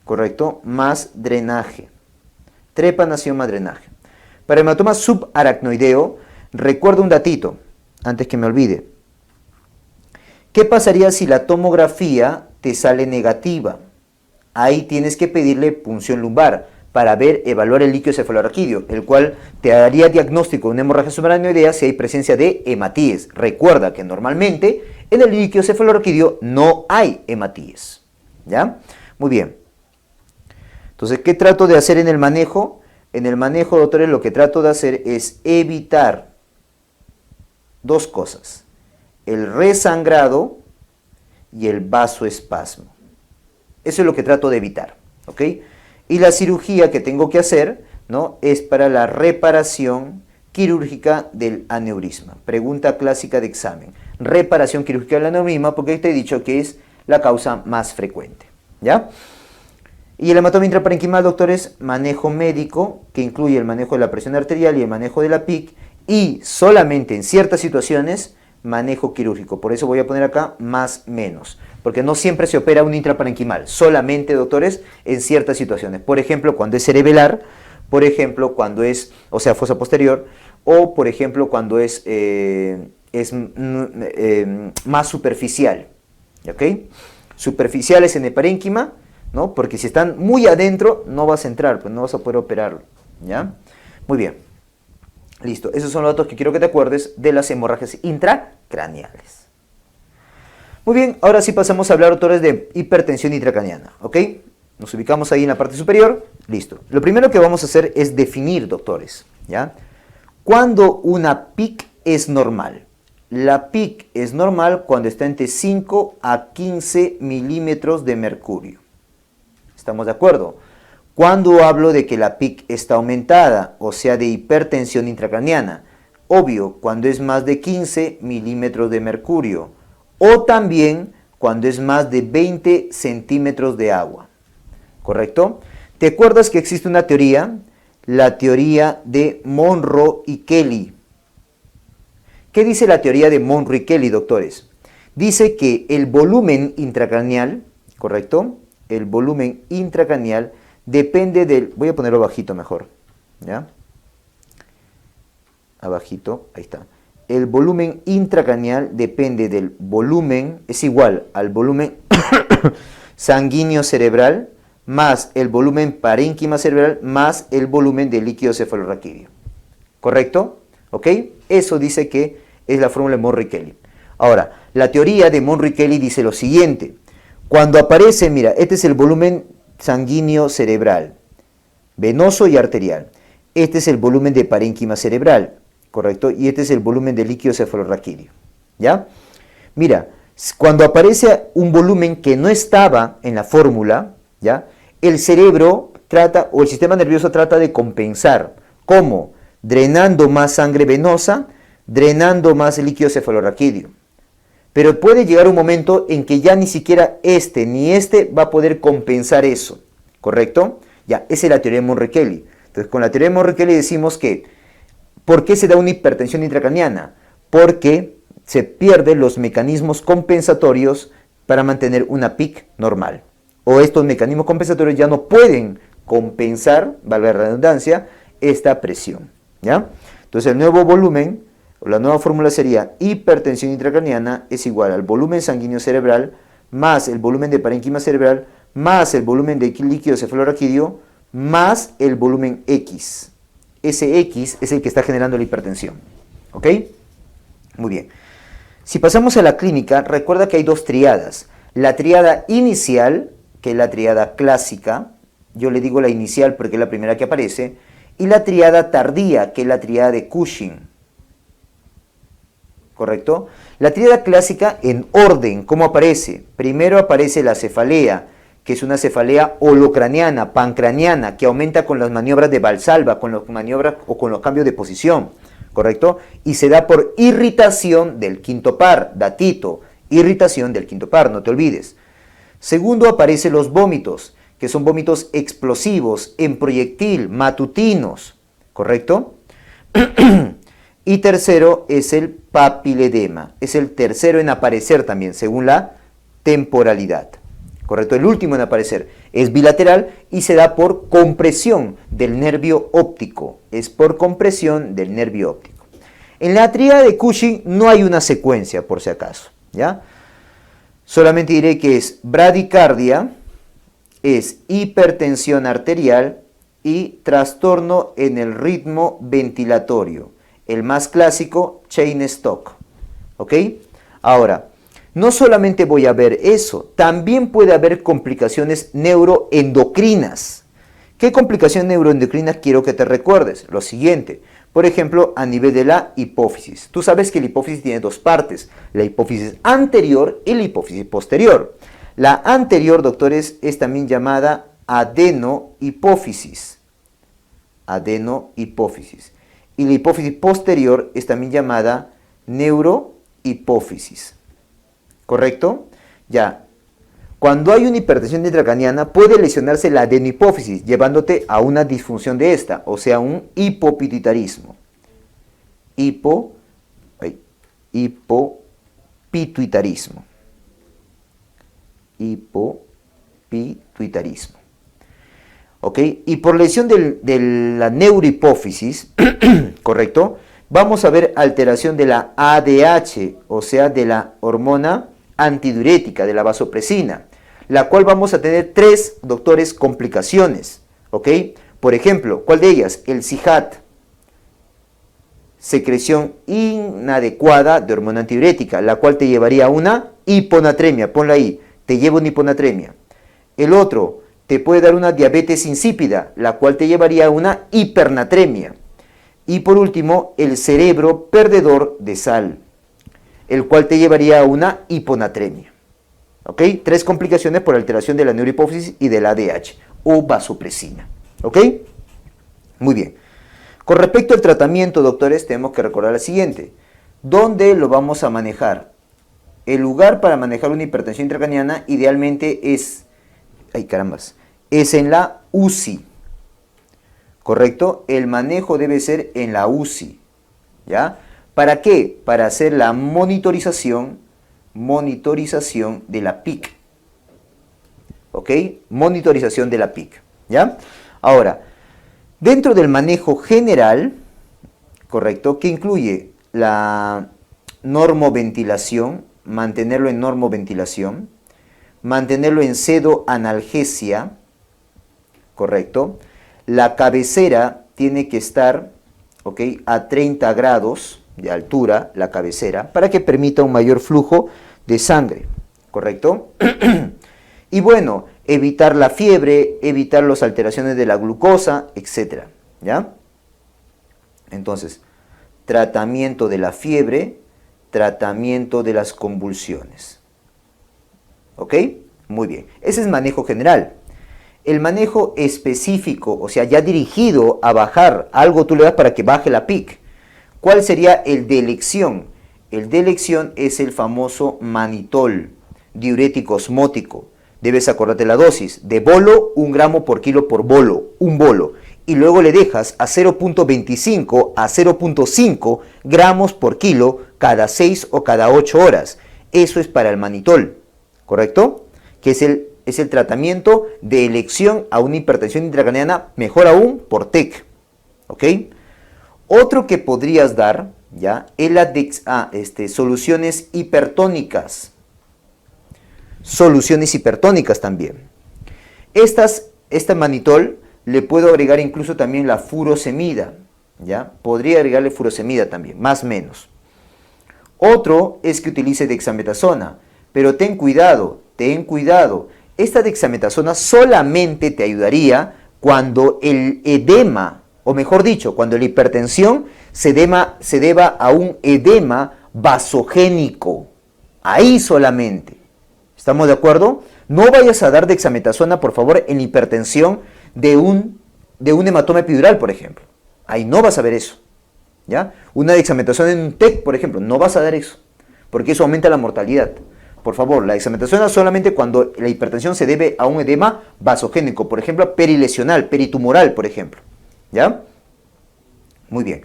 ¿correcto? Más drenaje. Trepanación más drenaje. Para el hematoma subaracnoideo, recuerda un datito, antes que me olvide. ¿Qué pasaría si la tomografía te sale negativa? Ahí tienes que pedirle punción lumbar para evaluar el líquido cefalorraquídeo, el cual te daría diagnóstico de una hemorragia subaracnoidea si hay presencia de hematíes. Recuerda que normalmente en el líquido cefalorraquídeo no hay hematíes, ¿ya? Muy bien. Entonces, ¿qué trato de hacer en el manejo? En el manejo, doctores, lo que trato de hacer es evitar dos cosas: el resangrado y el vasoespasmo. Eso es lo que trato de evitar, ¿ok? Y la cirugía que tengo que hacer, ¿no?, es para la reparación quirúrgica del aneurisma. Pregunta clásica de examen. Reparación quirúrgica del aneurisma, porque te he dicho que es la causa más frecuente, ¿ya? Y el hematoma intraparenquimal, doctores, manejo médico, que incluye el manejo de la presión arterial y el manejo de la PIC, y solamente en ciertas situaciones, manejo quirúrgico. Por eso voy a poner acá más menos, porque no siempre se opera un intraparenquimal, solamente, doctores, en ciertas situaciones. Por ejemplo, cuando es cerebelar, por ejemplo, cuando es, o sea, fosa posterior, o por ejemplo, cuando es más superficial, ¿ok? Superficiales en el parénquima, ¿no? Porque si están muy adentro, no vas a entrar, pues no vas a poder operarlo, ¿ya? Muy bien. Listo, esos son los datos que quiero que te acuerdes de las hemorragias intracraneales. Muy bien, ahora sí pasamos a hablar, doctores, de hipertensión intracraneana, ¿ok? Nos ubicamos ahí en la parte superior, listo. Lo primero que vamos a hacer es definir, doctores, ¿ya? ¿Cuándo una PIC es normal? La PIC es normal cuando está entre 5 a 15 milímetros de mercurio. ¿Estamos de acuerdo? Cuando hablo de que la PIC está aumentada, o sea, de hipertensión intracraneana, obvio, cuando es más de 15 milímetros de mercurio, o también cuando es más de 20 centímetros de agua. ¿correcto? ¿Te acuerdas que existe una teoría? La teoría de Monro y Kelly. ¿Qué dice la teoría de Monro y Kelly, doctores? Dice que el volumen intracraneal, ¿correcto? El volumen intracraneal depende del... Voy a ponerlo bajito mejor, ¿ya? Abajito, ahí está. El volumen intracraneal depende del volumen, es igual al volumen sanguíneo cerebral más el volumen parénquima cerebral más el volumen del líquido cefalorraquídeo. ¿Correcto? ¿Ok? Eso dice que es la fórmula de Monro y Kelly. Ahora, la teoría de Monro y Kelly dice lo siguiente. Cuando aparece, mira, este es el volumen sanguíneo cerebral, venoso y arterial. Este es el volumen de parénquima cerebral, ¿correcto? Y este es el volumen de líquido cefalorraquídeo, ¿ya? Mira, cuando aparece un volumen que no estaba en la fórmula, ¿ya? El cerebro trata, o el sistema nervioso trata de compensar. ¿Cómo? Drenando más sangre venosa, drenando más líquido cefalorraquídeo. Pero puede llegar un momento en que ya ni siquiera este ni este va a poder compensar eso, ¿correcto? Ya, esa es la teoría de Monro y Kelly. Entonces, con la teoría de Monro y Kelly decimos que, ¿por qué se da una hipertensión intracraneana? Porque se pierden los mecanismos compensatorios para mantener una PIC normal. O estos mecanismos compensatorios ya no pueden compensar, valga la redundancia, esta presión, ¿ya? Entonces, el nuevo volumen, o la nueva fórmula sería hipertensión intracraneana es igual al volumen sanguíneo cerebral más el volumen de parénquima cerebral más el volumen de líquido cefalorraquídeo más el volumen X. Ese X es el que está generando la hipertensión. ¿Ok? Muy bien. Si pasamos a la clínica, recuerda que hay dos triadas. La triada inicial, que es la triada clásica, yo le digo la inicial porque es la primera que aparece, y la triada tardía, que es la triada de Cushing. ¿Correcto? La triada clásica en orden, ¿cómo aparece? Primero aparece la cefalea, que es una cefalea holocraneana, pancraneana, que aumenta con las maniobras de Valsalva, con las maniobras o con los cambios de posición, ¿correcto? Y se da por irritación del quinto par, datito, irritación del quinto par, no te olvides. Segundo aparecen los vómitos, que son vómitos explosivos, en proyectil, matutinos, ¿correcto? Y tercero es el papiledema, es el tercero en aparecer también, según la temporalidad. ¿Correcto? El último en aparecer es bilateral y se da por compresión del nervio óptico. Es por compresión del nervio óptico. En la tríada de Cushing no hay una secuencia, por si acaso, ¿ya? Solamente diré que es bradicardia, es hipertensión arterial y trastorno en el ritmo ventilatorio. El más clásico, Cheyne-Stokes. ¿Ok? Ahora, no solamente voy a ver eso, también puede haber complicaciones neuroendocrinas. ¿Qué complicación neuroendocrina quiero que te recuerdes? Lo siguiente, por ejemplo, a nivel de la hipófisis. Tú sabes que la hipófisis tiene dos partes, la hipófisis anterior y la hipófisis posterior. La anterior, doctores, es también llamada adenohipófisis. Adenohipófisis. Y la hipófisis posterior es también llamada neurohipófisis. ¿Correcto? Ya. Cuando hay una hipertensión intracraneana puede lesionarse la adenohipófisis, llevándote a una disfunción de esta, o sea, un hipopituitarismo. Hipopituitarismo. Hipopituitarismo. ¿Ok? Y por lesión de la neurohipófisis, ¿correcto? Vamos a ver alteración de la ADH, o sea, de la hormona antidiurética, de la vasopresina, la cual vamos a tener tres, doctores, complicaciones, ¿ok? Por ejemplo, ¿cuál de ellas? El CIHAT, secreción inadecuada de hormona antidiurética, la cual te llevaría a una hiponatremia, ponla ahí, te lleva una hiponatremia. El otro, te puede dar una diabetes insípida, la cual te llevaría a una hipernatremia. Y por último, el cerebro perdedor de sal, el cual te llevaría a una hiponatremia. ¿Ok? Tres complicaciones por alteración de la neurohipófisis y de la ADH o vasopresina. ¿Ok? Muy bien. Con respecto al tratamiento, doctores, tenemos que recordar lo siguiente. ¿Dónde lo vamos a manejar? El lugar para manejar una hipertensión intracraneana idealmente es... ¡Ay, carambas! es en la UCI, ¿correcto? El manejo debe ser en la UCI, ¿ya? ¿Para qué? Para hacer la monitorización de la PIC, ¿ok? Monitorización de la PIC, ¿ya? Ahora, dentro del manejo general, ¿correcto? Que incluye la normoventilación, mantenerlo en normoventilación, mantenerlo en pseudoanalgesia, ¿correcto? La cabecera tiene que estar, ¿ok?, a 30 grados de altura, la cabecera, para que permita un mayor flujo de sangre, ¿correcto? Y bueno, evitar la fiebre, evitar las alteraciones de la glucosa, etc., ¿ya? Entonces, tratamiento de la fiebre, tratamiento de las convulsiones. ¿Ok? Muy bien. Ese es manejo general. El manejo específico, o sea, ya dirigido a bajar algo, tú le das para que baje la PIC. ¿Cuál sería el de elección? El de elección es el famoso manitol, diurético osmótico. Debes acordarte la dosis. De bolo, 1 gramo por kilo por bolo, un bolo. Y luego le dejas a 0.25 a 0.5 gramos por kilo cada 6 o cada 8 horas. Eso es para el manitol, ¿correcto? Que es el tratamiento de elección a una hipertensión intracraneana, mejor aún, por TEC, ¿ok? Otro que podrías dar, ¿ya?, es la soluciones hipertónicas. Soluciones hipertónicas también. Este manitol le puedo agregar incluso también la furosemida, ¿ya? Podría agregarle furosemida también, más o menos. Otro es que utilice dexametasona, pero ten cuidado. Esta dexametasona solamente te ayudaría cuando el edema, o mejor dicho, cuando la hipertensión se deba a un edema vasogénico. Ahí solamente. ¿Estamos de acuerdo? No vayas a dar dexametasona, por favor, en hipertensión de un hematoma epidural, por ejemplo. Ahí no vas a ver eso, ¿ya? Una dexametasona en un TEC, por ejemplo, no vas a dar eso, porque eso aumenta la mortalidad. Por favor, la dexametasona solamente cuando la hipertensión se debe a un edema vasogénico, por ejemplo, perilesional, peritumoral, por ejemplo, ¿ya? Muy bien.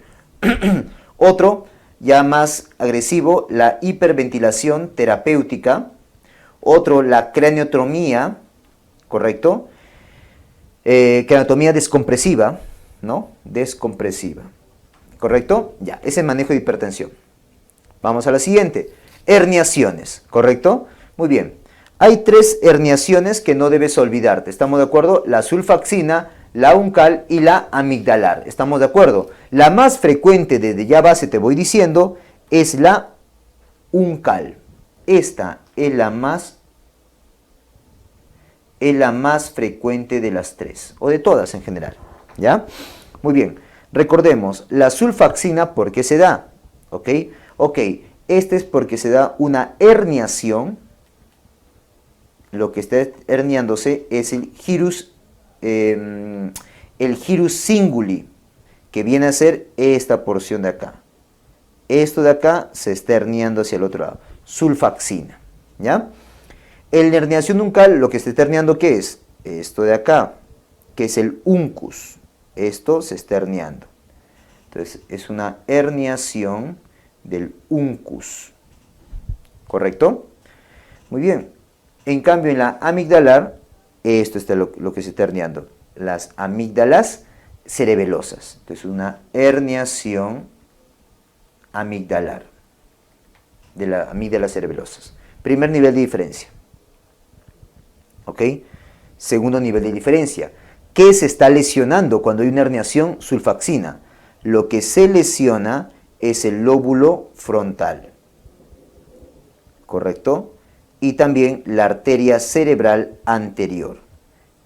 Otro, ya más agresivo, la hiperventilación terapéutica. Otro, la craniotomía, ¿correcto? Craniotomía descompresiva, ¿no? Descompresiva, ¿correcto? Ya, ese es manejo de hipertensión. Vamos a la siguiente. Herniaciones, ¿correcto? Muy bien. Hay 3 herniaciones que no debes olvidarte, ¿estamos de acuerdo? La sulfaxina, la uncal y la amigdalar, ¿estamos de acuerdo? La más frecuente, desde ya base te voy diciendo, es la uncal. Esta es la más frecuente de las 3, o de todas en general, ¿ya? Muy bien, recordemos, la sulfaxina, ¿por qué se da? ¿Ok? Este es porque se da una herniación. Lo que está herniándose es el gyrus singuli, que viene a ser esta porción de acá. Esto de acá se está herniando hacia el otro lado. Sulfaxina, ¿ya? En la herniación uncal, lo que se está herniando, ¿qué es? Esto de acá, que es el uncus. Esto se está herniando. Entonces, es una herniación del uncus, ¿correcto? Muy bien. En cambio, en la amigdalar, esto está lo que se está herniando. Las amígdalas cerebelosas. Entonces, una herniación amigdalar de las amígdalas cerebelosas. Primer nivel de diferencia. ¿Ok? Segundo nivel de diferencia. ¿Qué se está lesionando cuando hay una herniación? Sulfaxina. Lo que se lesiona es el lóbulo frontal. ¿Correcto? Y también la arteria cerebral anterior.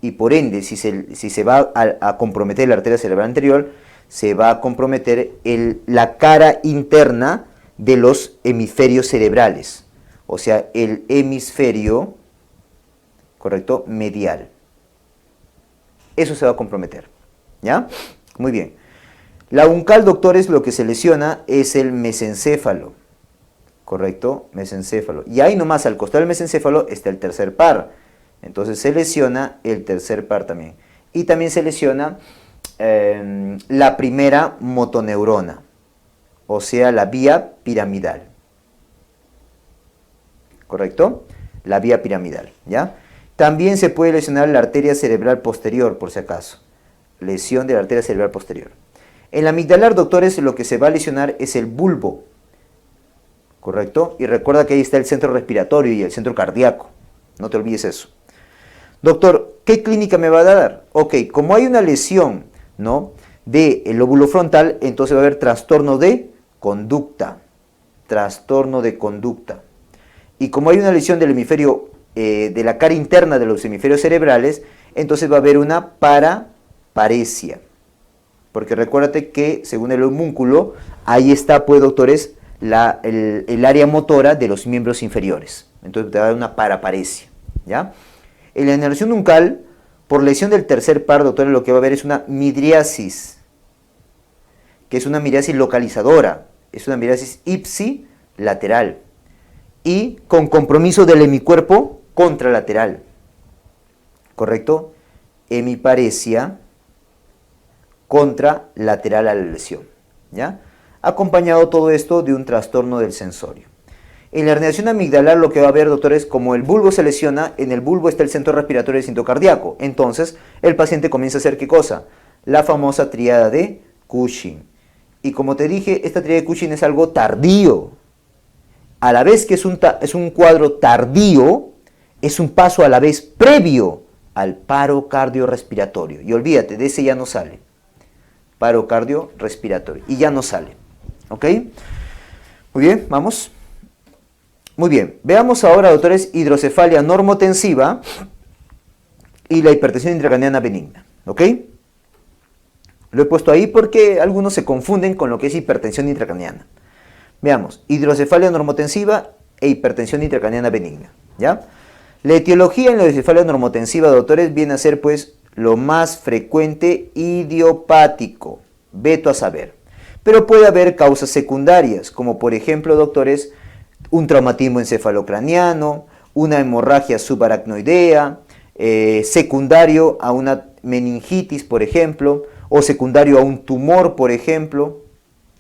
Y por ende, si se va a comprometer la arteria cerebral anterior, se va a comprometer la cara interna de los hemisferios cerebrales. O sea, el hemisferio, ¿correcto?, medial. Eso se va a comprometer, ¿ya? Muy bien. La uncal, doctores, lo que se lesiona es el mesencéfalo, ¿correcto? Mesencéfalo. Y ahí nomás, al costado del mesencéfalo, está el tercer par, Entonces se lesiona el tercer par también. Y también se lesiona la primera motoneurona, o sea, la vía piramidal. ¿Correcto? La vía piramidal, ¿ya? También se puede lesionar la arteria cerebral posterior, por si acaso. Lesión de la arteria cerebral posterior. En la amigdalar, doctores, lo que se va a lesionar es el bulbo. ¿Correcto? Y recuerda que ahí está el centro respiratorio y el centro cardíaco. No te olvides eso. Doctor, ¿qué clínica me va a dar? Ok, como hay una lesión, ¿no?, del lóbulo frontal, entonces va a haber trastorno de conducta. Trastorno de conducta. Y como hay una lesión del hemisferio, de la cara interna de los hemisferios cerebrales, entonces va a haber una paraparesia. Porque recuérdate que, según el homúnculo, ahí está, pues, doctores, el área motora de los miembros inferiores. Entonces te va a dar una paraparesia, ¿ya? En la inervación nuncal, por lesión del tercer par, doctores, lo que va a haber es una midriasis, que es una midriasis localizadora, es una midriasis ipsilateral y con compromiso del hemicuerpo contralateral, ¿correcto? Hemiparesia contralateral a la lesión, ¿ya? Acompañado todo esto de un trastorno del sensorio. En la herniación amigdalar lo que va a haber, doctores, como el bulbo se lesiona, en el bulbo está el centro respiratorio y el cinto cardíaco. Entonces, el paciente comienza a hacer ¿qué cosa? La famosa tríada de Cushing. Y como te dije, esta tríada de Cushing es algo tardío. A la vez que es un cuadro tardío, es un paso a la vez previo al paro cardiorrespiratorio. Y olvídate, de ese ya no sale. Paro cardiorrespiratorio. Y ya no sale. ¿Ok? Muy bien, vamos. Muy bien, veamos ahora, doctores, hidrocefalia normotensiva y la hipertensión intracraneana benigna, ¿ok? Lo he puesto ahí porque algunos se confunden con lo que es hipertensión intracraneana. Veamos, hidrocefalia normotensiva e hipertensión intracraneana benigna, ¿ya? La etiología en la hidrocefalia normotensiva, doctores, viene a ser, pues, lo más frecuente idiopático, veto a saber. Pero puede haber causas secundarias, como por ejemplo, doctores, un traumatismo encefalocraniano, una hemorragia subaracnoidea, secundario a una meningitis, por ejemplo, o secundario a un tumor, por ejemplo,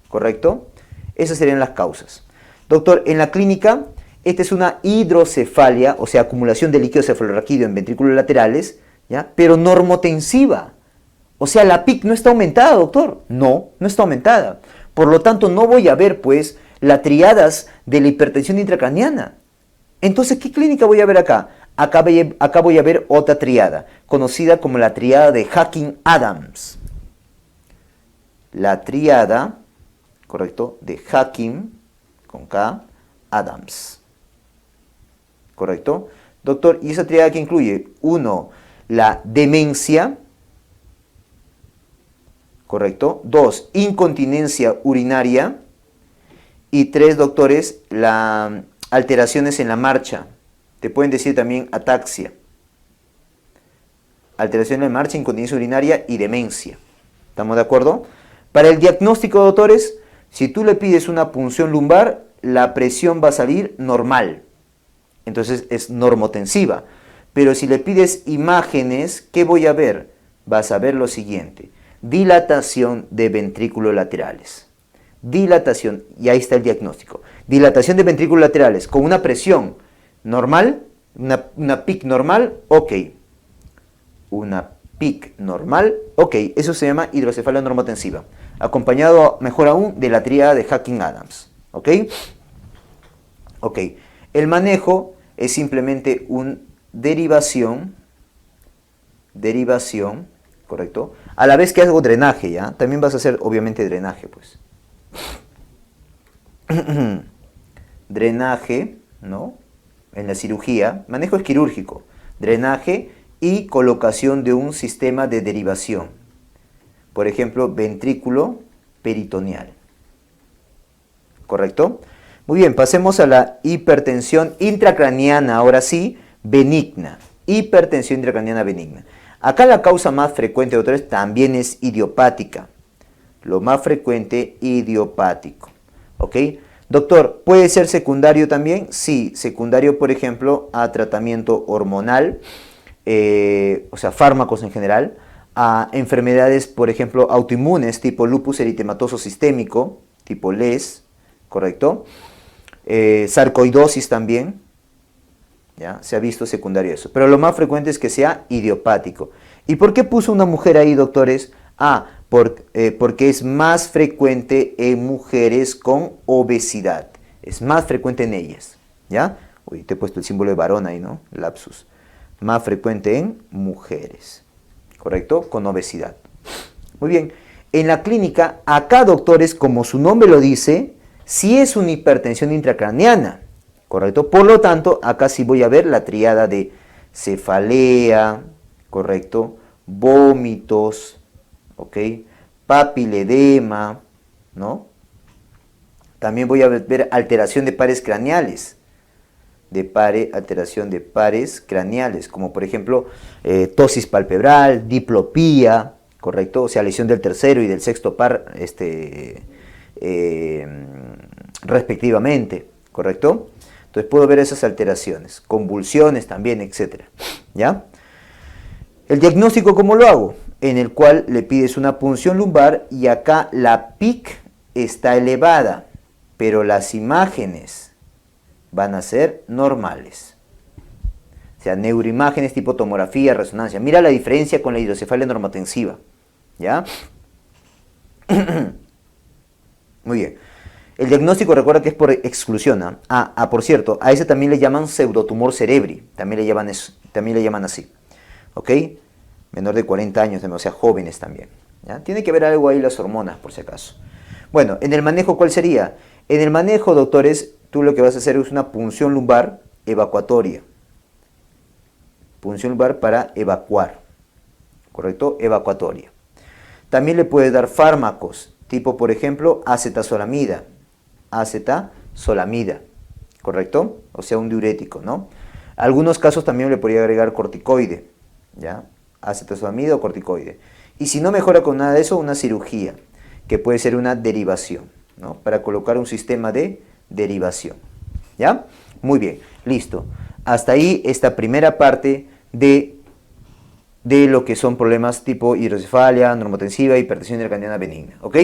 ¿correcto? Esas serían las causas. Doctor, en la clínica, esta es una hidrocefalia, o sea, acumulación de líquido cefalorraquídeo en ventrículos laterales, ¿ya? Pero normotensiva. O sea, la PIC no está aumentada, doctor. No, no está aumentada. Por lo tanto, no voy a ver, pues, las triadas de la hipertensión intracraneana. Entonces, ¿qué clínica voy a ver acá? Acá voy a ver otra triada, conocida como la triada de Hacking-Adams. La triada, correcto, de Hacking, con K, Adams. ¿Correcto? Doctor, ¿y esa triada qué incluye? 1, la demencia. ¿Correcto? 2, incontinencia urinaria. Y 3, doctores, alteraciones en la marcha. Te pueden decir también ataxia. Alteración en la marcha, incontinencia urinaria y demencia. ¿Estamos de acuerdo? Para el diagnóstico, doctores, si tú le pides una punción lumbar, la presión va a salir normal. Entonces es normotensiva. Pero si le pides imágenes, ¿qué voy a ver? Vas a ver lo siguiente. Dilatación de ventrículos laterales. Dilatación, y ahí está el diagnóstico. Dilatación de ventrículos laterales con una presión normal, una PIC normal, ok. Una PIC normal, ok. Eso se llama hidrocefalia normotensiva. Acompañado, mejor aún, de la tríada de Hacking-Adams. ¿Ok? Ok. El manejo es simplemente una derivación, ¿correcto? A la vez que hago drenaje, ¿ya? También vas a hacer, obviamente, drenaje, pues. Drenaje, ¿no? En la cirugía, manejo es quirúrgico. Drenaje y colocación de un sistema de derivación. Por ejemplo, ventrículo peritoneal. ¿Correcto? Muy bien, pasemos a la hipertensión intracraniana, ahora sí, benigna. Hipertensión intracraniana benigna. Acá la causa más frecuente, doctores, también es idiopática. Lo más frecuente, idiopático. ¿Ok? Doctor, ¿puede ser secundario también? Sí, secundario, por ejemplo, a tratamiento hormonal o sea, fármacos en general, a enfermedades, por ejemplo, autoinmunes, tipo lupus eritematoso sistémico, tipo LES, ¿correcto? Sarcoidosis también, ¿ya? Se ha visto secundario eso. Pero lo más frecuente es que sea idiopático. ¿Y por qué puso una mujer ahí, doctores? Porque es más frecuente en mujeres con obesidad. Es más frecuente en ellas, ¿ya? Uy, te he puesto el símbolo de varón ahí, ¿no? Lapsus. Más frecuente en mujeres, ¿correcto? Con obesidad. Muy bien. En la clínica, acá, doctores, como su nombre lo dice, sí es una hipertensión intracraneana, ¿correcto? Por lo tanto, acá sí voy a ver la tríada de cefalea, ¿correcto? Vómitos, ¿ok? Papiledema, ¿no? También voy a ver alteración de pares craneales, alteración de pares craneales, como por ejemplo ptosis palpebral, diplopía, ¿correcto? O sea, lesión del tercero y del sexto par, respectivamente, ¿correcto? Entonces puedo ver esas alteraciones, convulsiones también, etcétera, ¿ya? El diagnóstico, ¿cómo lo hago? En el cual le pides una punción lumbar y acá la PIC está elevada, pero las imágenes van a ser normales. O sea, neuroimágenes tipo tomografía, resonancia. Mira la diferencia con la hidrocefalia normotensiva, ¿ya? Muy bien. El diagnóstico, recuerda que es por exclusión. Por cierto, a ese también le llaman pseudotumor cerebri. También le llaman así. ¿Ok? Menor de 40 años, o sea, jóvenes también. ¿Ya? Tiene que ver algo ahí las hormonas, por si acaso. Bueno, en el manejo, ¿cuál sería? En el manejo, doctores, tú lo que vas a hacer es una punción lumbar evacuatoria. Punción lumbar para evacuar. ¿Correcto? Evacuatoria. También le puedes dar fármacos, tipo, por ejemplo, acetazolamida. Acetazolamida. ¿Correcto? O sea, un diurético, ¿no? Algunos casos también le podría agregar corticoide. ¿Ya? Acetazolamida o corticoide. Y si no mejora con nada de eso, una cirugía, que puede ser una derivación, ¿no? Para colocar un sistema de derivación. ¿Ya? Muy bien, listo. Hasta ahí esta primera parte de lo que son problemas tipo hidrocefalia, normotensiva, hipertensión intracraneana benigna. ¿Ok?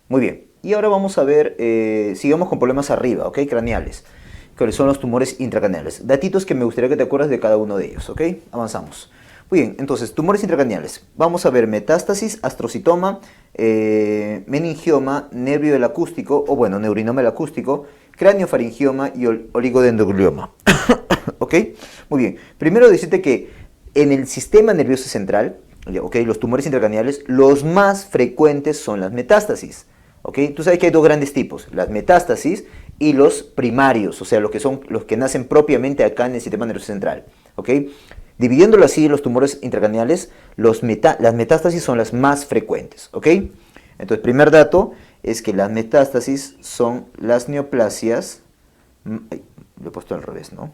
Muy bien. Y ahora vamos a ver, sigamos con problemas arriba, ¿ok? Craneales, que son los tumores intracraneales. Datitos que me gustaría que te acuerdas de cada uno de ellos, ¿ok? Avanzamos. Muy bien, entonces, tumores intracraneales. Vamos a ver metástasis, astrocitoma, meningioma, nervio del acústico, o bueno, neurinoma del acústico, craniofaringioma y oligodendroglioma. ¿Ok? Muy bien. Primero decirte que en el sistema nervioso central, ¿ok? Los tumores intracraneales, los más frecuentes son las metástasis. ¿Ok? Tú sabes que hay dos grandes tipos, las metástasis y los primarios, o sea, los que nacen propiamente acá en el sistema nervioso central. ¿Ok? Dividiéndolo así, los tumores intracraneales, las metástasis son las más frecuentes, ¿ok? Entonces, primer dato es que las metástasis son las neoplasias, lo he puesto al revés, ¿no?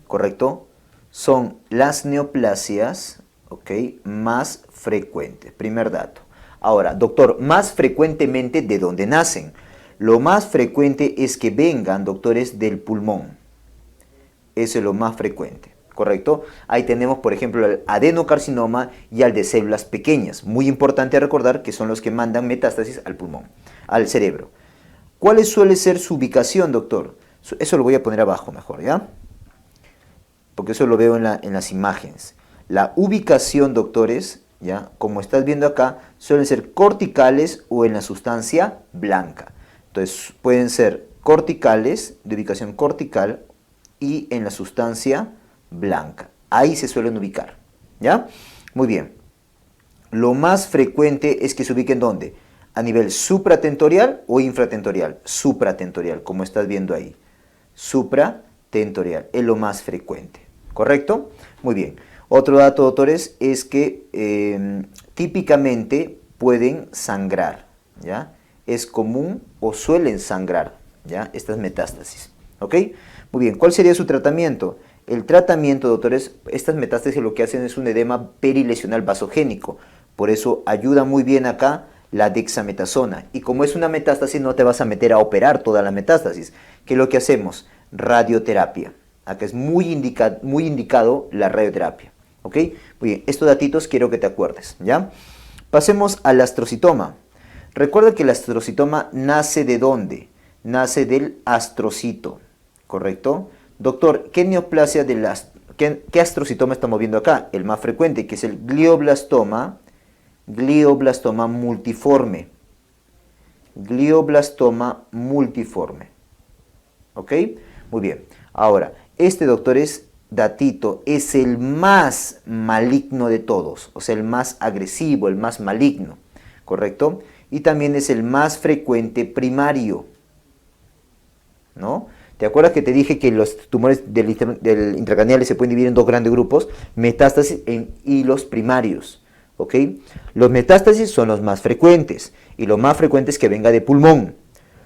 ¿Correcto? Son las neoplasias, ¿ok? Más frecuentes, primer dato. Ahora, doctor, más frecuentemente, ¿de dónde nacen? Lo más frecuente es que vengan, doctores, del pulmón. Eso es lo más frecuente, ¿correcto? Ahí tenemos, por ejemplo, el adenocarcinoma y el de células pequeñas. Muy importante recordar que son los que mandan metástasis al pulmón, al cerebro. ¿Cuál suele ser su ubicación, doctor? Eso lo voy a poner abajo mejor, ¿ya? Porque eso lo veo en las imágenes. La ubicación, doctores, ¿ya? Como estás viendo acá, suelen ser corticales o en la sustancia blanca. Entonces, pueden ser corticales, de ubicación cortical, y en la sustancia blanca. Ahí se suelen ubicar, ¿ya? Muy bien. Lo más frecuente es que se ubiquen ¿dónde? A nivel supratentorial o infratentorial. Supratentorial, como estás viendo ahí. Supratentorial es lo más frecuente, ¿correcto? Muy bien. Otro dato, doctores, es que típicamente pueden sangrar, ¿ya? Es común o suelen sangrar, ¿ya? Estas metástasis, ¿ok? Muy bien, ¿cuál sería su tratamiento? El tratamiento, doctores, estas metástasis lo que hacen es un edema perilesional vasogénico. Por eso ayuda muy bien acá la dexametasona. Y como es una metástasis, no te vas a meter a operar toda la metástasis. ¿Qué es lo que hacemos? Radioterapia. Acá es muy indicado la radioterapia. ¿Ok? Muy bien, estos datitos quiero que te acuerdes, ¿ya? Pasemos al astrocitoma. Recuerda que el astrocitoma nace ¿de dónde? Nace del astrocito, ¿correcto? Doctor, ¿qué neoplasia qué astrocitoma estamos viendo acá? El más frecuente, que es el glioblastoma multiforme. Glioblastoma multiforme. ¿Ok? Muy bien. Ahora, este doctor datito, es el más maligno de todos, o sea, el más agresivo, el más maligno, ¿correcto? Y también es el más frecuente primario, ¿no? ¿Te acuerdas que te dije que los tumores del intracraneales se pueden dividir en dos grandes grupos? Metástasis y los primarios, ¿ok? Los metástasis son los más frecuentes, y lo más frecuente es que venga de pulmón.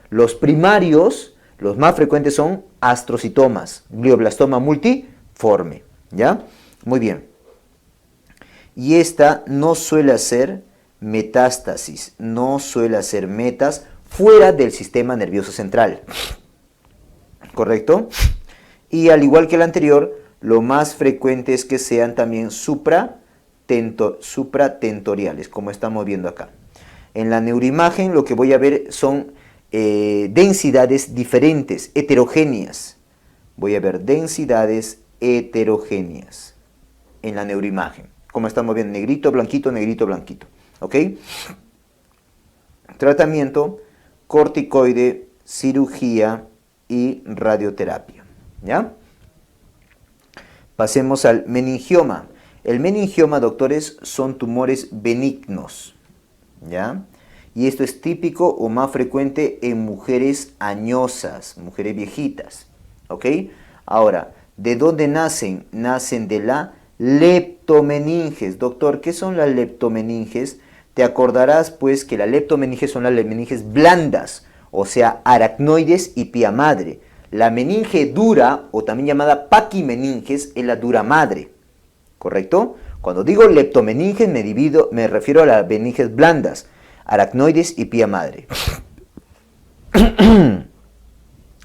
Los primarios, los más frecuentes son astrocitomas, glioblastoma multiforme, ¿ya? Muy bien. Y esta no suele hacer metástasis, no suele hacer metas fuera del sistema nervioso central, ¿correcto? Y al igual que el anterior, lo más frecuente es que sean también supratentoriales, como estamos viendo acá. En la neuroimagen lo que voy a ver son densidades diferentes, heterogéneas. Voy a ver densidades heterogéneas en la neuroimagen, como estamos viendo, negrito, blanquito, negrito, blanquito. ¿Ok? Tratamiento, corticoide, cirugía y radioterapia. ¿Ya? Pasemos al meningioma. El meningioma, doctores, son tumores benignos. ¿Ya? Y esto es típico o más frecuente en mujeres añosas, mujeres viejitas. ¿Ok? Ahora, ¿de dónde nacen? Nacen de la leptomeninges. Doctor, ¿qué son las leptomeninges? Te acordarás pues que las leptomeninges son las meninges blandas, o sea, aracnoides y pía madre. La meninge dura, o también llamada paquimeninges, es la dura madre, ¿correcto? Cuando digo leptomeninges me refiero a las meninges blandas, aracnoides y pía madre.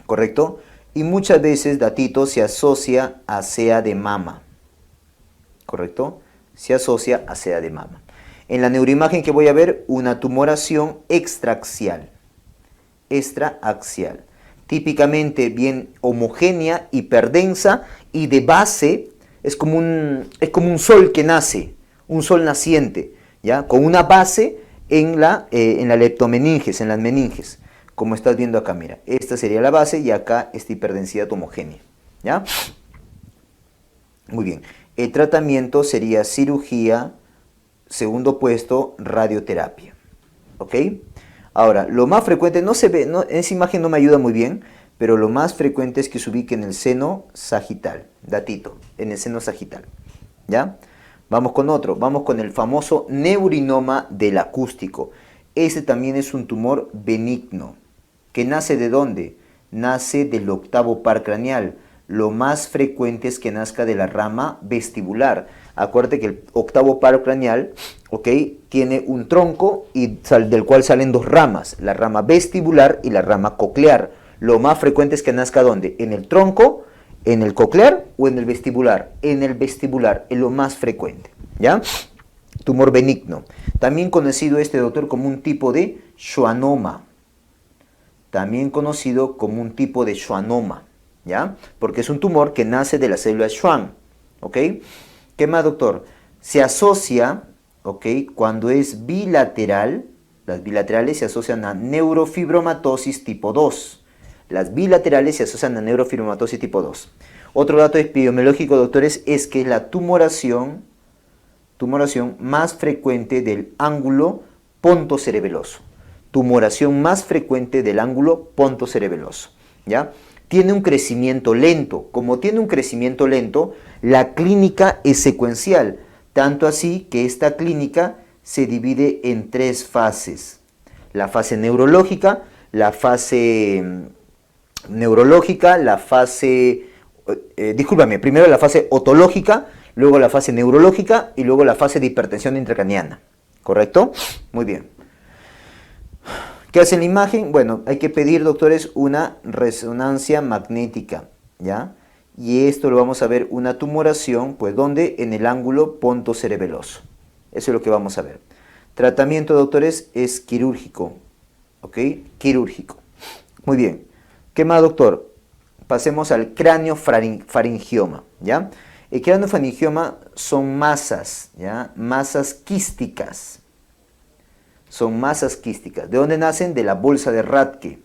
¿Correcto? Y muchas veces, datito, se asocia a CEA de mama. ¿Correcto? Se asocia a CEA de mama. En la neuroimagen que voy a ver, una tumoración extraaxial. Extraaxial. Típicamente bien homogénea, hiperdensa y de base es como un sol que nace, un sol naciente, ¿ya? Con una base en la leptomeninges, en las meninges. Como estás viendo acá, mira, esta sería la base y acá esta hiperdensidad homogénea, ¿ya? Muy bien. El tratamiento sería cirugía, segundo puesto, radioterapia. ¿Ok? Ahora, lo más frecuente, no se ve, en esa imagen no me ayuda muy bien, pero lo más frecuente es que se ubique en el seno sagital. Datito, en el seno sagital. ¿Ya? Vamos con otro, vamos con el famoso neurinoma del acústico. Este también es un tumor benigno. ¿Que nace de dónde? Nace del octavo par craneal. Lo más frecuente es que nazca de la rama vestibular. Acuérdate que el octavo par craneal, ¿ok?, tiene un tronco y del cual salen dos ramas, la rama vestibular y la rama coclear. Lo más frecuente es que nazca ¿dónde? En el tronco, en el coclear o en el vestibular. En el vestibular es lo más frecuente, ¿ya? Tumor benigno. También conocido este, doctor, como un tipo de schwannoma. También conocido como un tipo de schwannoma, ¿ya? Porque es un tumor que nace de la célula Schwann, ¿ok? ¿Qué más, doctor? Se asocia, ¿ok?, cuando es bilateral, las bilaterales se asocian a neurofibromatosis tipo 2. Las bilaterales se asocian a neurofibromatosis tipo 2. Otro dato epidemiológico, doctores, es que es la tumoración más frecuente del ángulo pontocerebeloso. Tumoración más frecuente del ángulo pontocerebeloso, ¿ya? Tiene un crecimiento lento. Como tiene un crecimiento lento, la clínica es secuencial, tanto así que esta clínica se divide en tres fases. La fase neurológica, la fase primero la fase otológica, luego la fase neurológica y luego la fase de hipertensión intracraniana. ¿Correcto? Muy bien. ¿Qué hace la imagen? Bueno, hay que pedir, doctores, una resonancia magnética, ¿ya? y esto lo vamos a ver una tumoración, pues ¿dónde? En el ángulo pontocerebeloso. Eso es lo que vamos a ver. Tratamiento, doctores, es quirúrgico, ¿ok? Quirúrgico. Muy bien. ¿Qué más, doctor? Pasemos al cráneo-faringioma, ¿ya? El cráneo-faringioma son masas, ¿ya? Masas quísticas. Son masas quísticas. ¿De dónde nacen? De la bolsa de Rathke.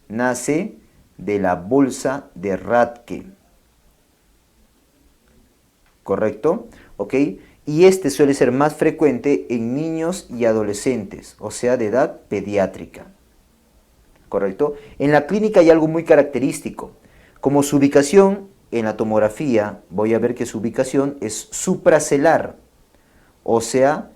Nace de la bolsa de Rathke. ¿Correcto? ¿Ok? Y este suele ser más frecuente en niños y adolescentes, o sea, de edad pediátrica. ¿Correcto? En la clínica hay algo muy característico. Como su ubicación en la tomografía, voy a ver que su ubicación es supracelar, o sea,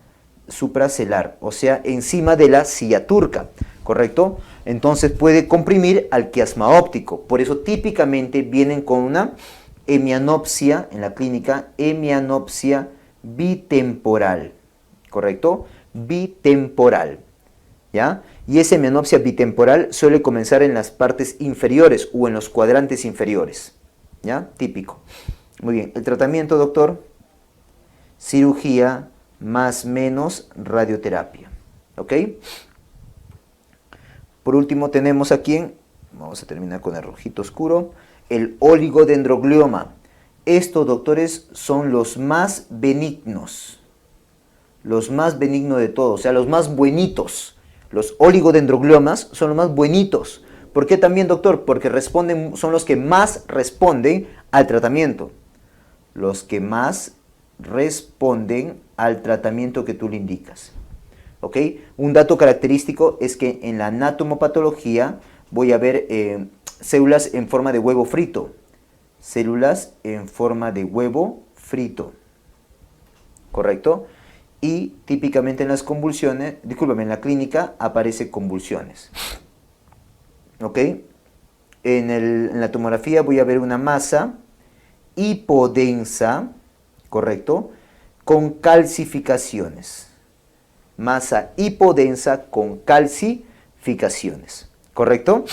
encima de la silla turca, ¿correcto? Entonces puede comprimir al quiasma óptico. Por eso típicamente vienen con una hemianopsia en la clínica, hemianopsia bitemporal, ¿correcto? Bitemporal, ¿ya? Y esa hemianopsia bitemporal suele comenzar en las partes inferiores o en los cuadrantes inferiores, ¿ya? Típico. Muy bien, el tratamiento, doctor, cirugía más menos radioterapia, ¿ok? Por último tenemos aquí, vamos a terminar con el rojito oscuro, el oligodendroglioma. Estos, doctores, son los más benignos de todos, o sea, los más buenitos. Los oligodendrogliomas son los más buenitos. ¿Por qué también, doctor? Porque son los que más responden al tratamiento. Los que más responden al tratamiento que tú le indicas. ¿Ok? Un dato característico es que en la anatomopatología voy a ver células en forma de huevo frito. Células en forma de huevo frito. ¿Correcto? Y típicamente en las convulsiones, discúlpame, en la clínica aparecen convulsiones. ¿Ok? En la tomografía voy a ver una masa hipodensa, ¿correcto? Con calcificaciones. Masa hipodensa con calcificaciones, ¿correcto?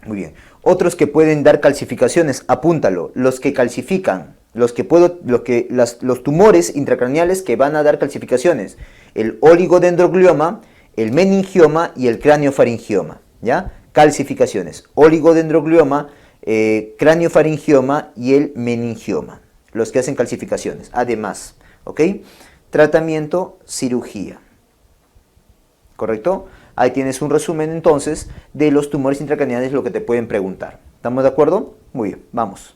Muy bien. Otros que pueden dar calcificaciones, apúntalo, los que calcifican, los tumores intracraneales que van a dar calcificaciones, el oligodendroglioma, el meningioma y el craniofaringioma, ¿ya? Calcificaciones, oligodendroglioma, craniofaringioma y el meningioma, los que hacen calcificaciones, además, ¿ok? Tratamiento, cirugía, ¿correcto? Ahí tienes un resumen entonces de los tumores intracraneales, lo que te pueden preguntar. ¿Estamos de acuerdo? Muy bien, vamos.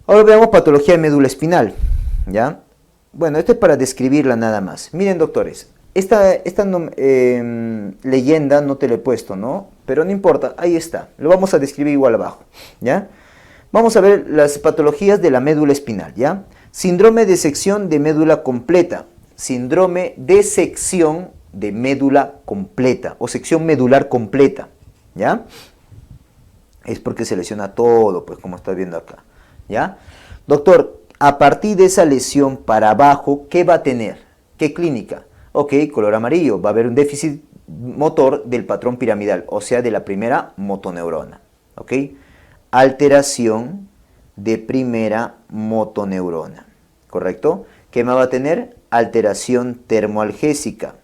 Ahora veamos patología de médula espinal, ¿ya? Bueno, esto es para describirla nada más. Miren, doctores, esta leyenda no te la he puesto, ¿no? Pero no importa, ahí está. Lo vamos a describir igual abajo, ¿ya? Vamos a ver las patologías de la médula espinal, ¿ya? Síndrome de sección de médula completa. Síndrome de sección de médula completa o sección medular completa, ¿ya? Es porque se lesiona todo, pues como estás viendo acá, ¿ya? Doctor, a partir de esa lesión para abajo, ¿qué va a tener? ¿Qué clínica? Ok, color amarillo, va a haber un déficit motor del patrón piramidal, o sea, de la primera motoneurona, ¿ok? Alteración de primera motoneurona, ¿correcto? ¿Qué más va a tener? Alteración termoalgésica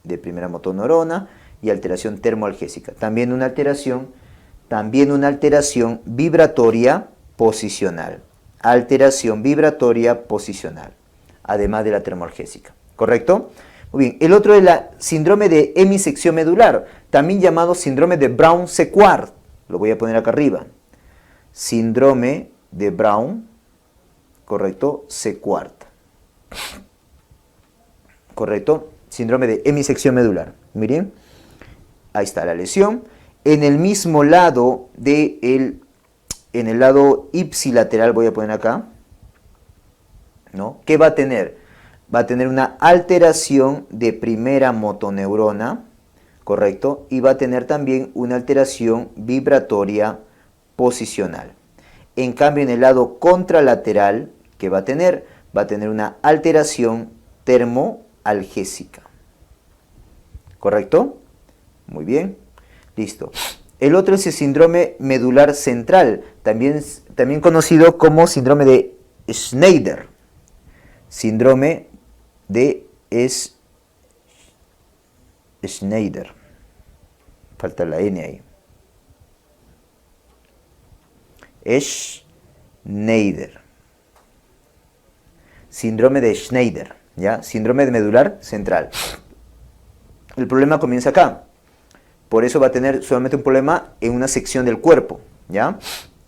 de primera motoneurona y alteración termoalgésica. También una alteración vibratoria posicional. Alteración vibratoria posicional, además de la termoalgésica, ¿correcto? Muy bien, el otro es la síndrome de hemisección medular, también llamado síndrome de Brown-Séquard. Lo voy a poner acá arriba. Síndrome de Brown, correcto, Séquard. Correcto, síndrome de hemisección medular. Miren, ahí está la lesión. En el mismo lado en el lado ipsilateral, voy a poner acá, ¿no? ¿Qué va a tener? Va a tener una alteración de primera motoneurona, ¿correcto? Y va a tener también una alteración vibratoria posicional. En cambio, en el lado contralateral, ¿qué va a tener? Va a tener una alteración termoalgésica, ¿correcto? Muy bien, listo. El otro es el síndrome medular central, también conocido como síndrome de Schneider. Síndrome de Schneider. Falta la N ahí. Schneider. Síndrome de Schneider, ¿ya? Síndrome de medular central. El problema comienza acá. Por eso va a tener solamente un problema en una sección del cuerpo, ¿ya?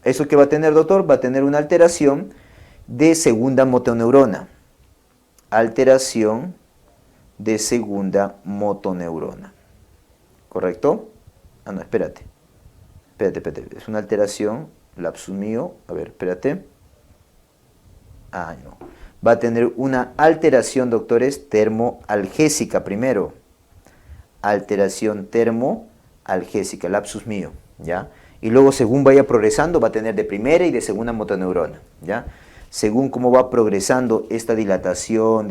¿Eso qué va a tener, doctor? Va a tener una alteración de segunda motoneurona. Alteración de segunda motoneurona. ¿Correcto? Ah, no, espérate. Espérate. Es una alteración, lapsus mío. A ver, espérate. Ah, no. Va a tener una alteración, doctores, termoalgésica primero. Alteración termoalgésica, lapsus mío, ¿ya? Y luego, según vaya progresando, va a tener de primera y de segunda motoneurona, ¿ya? Según cómo va progresando esta dilatación,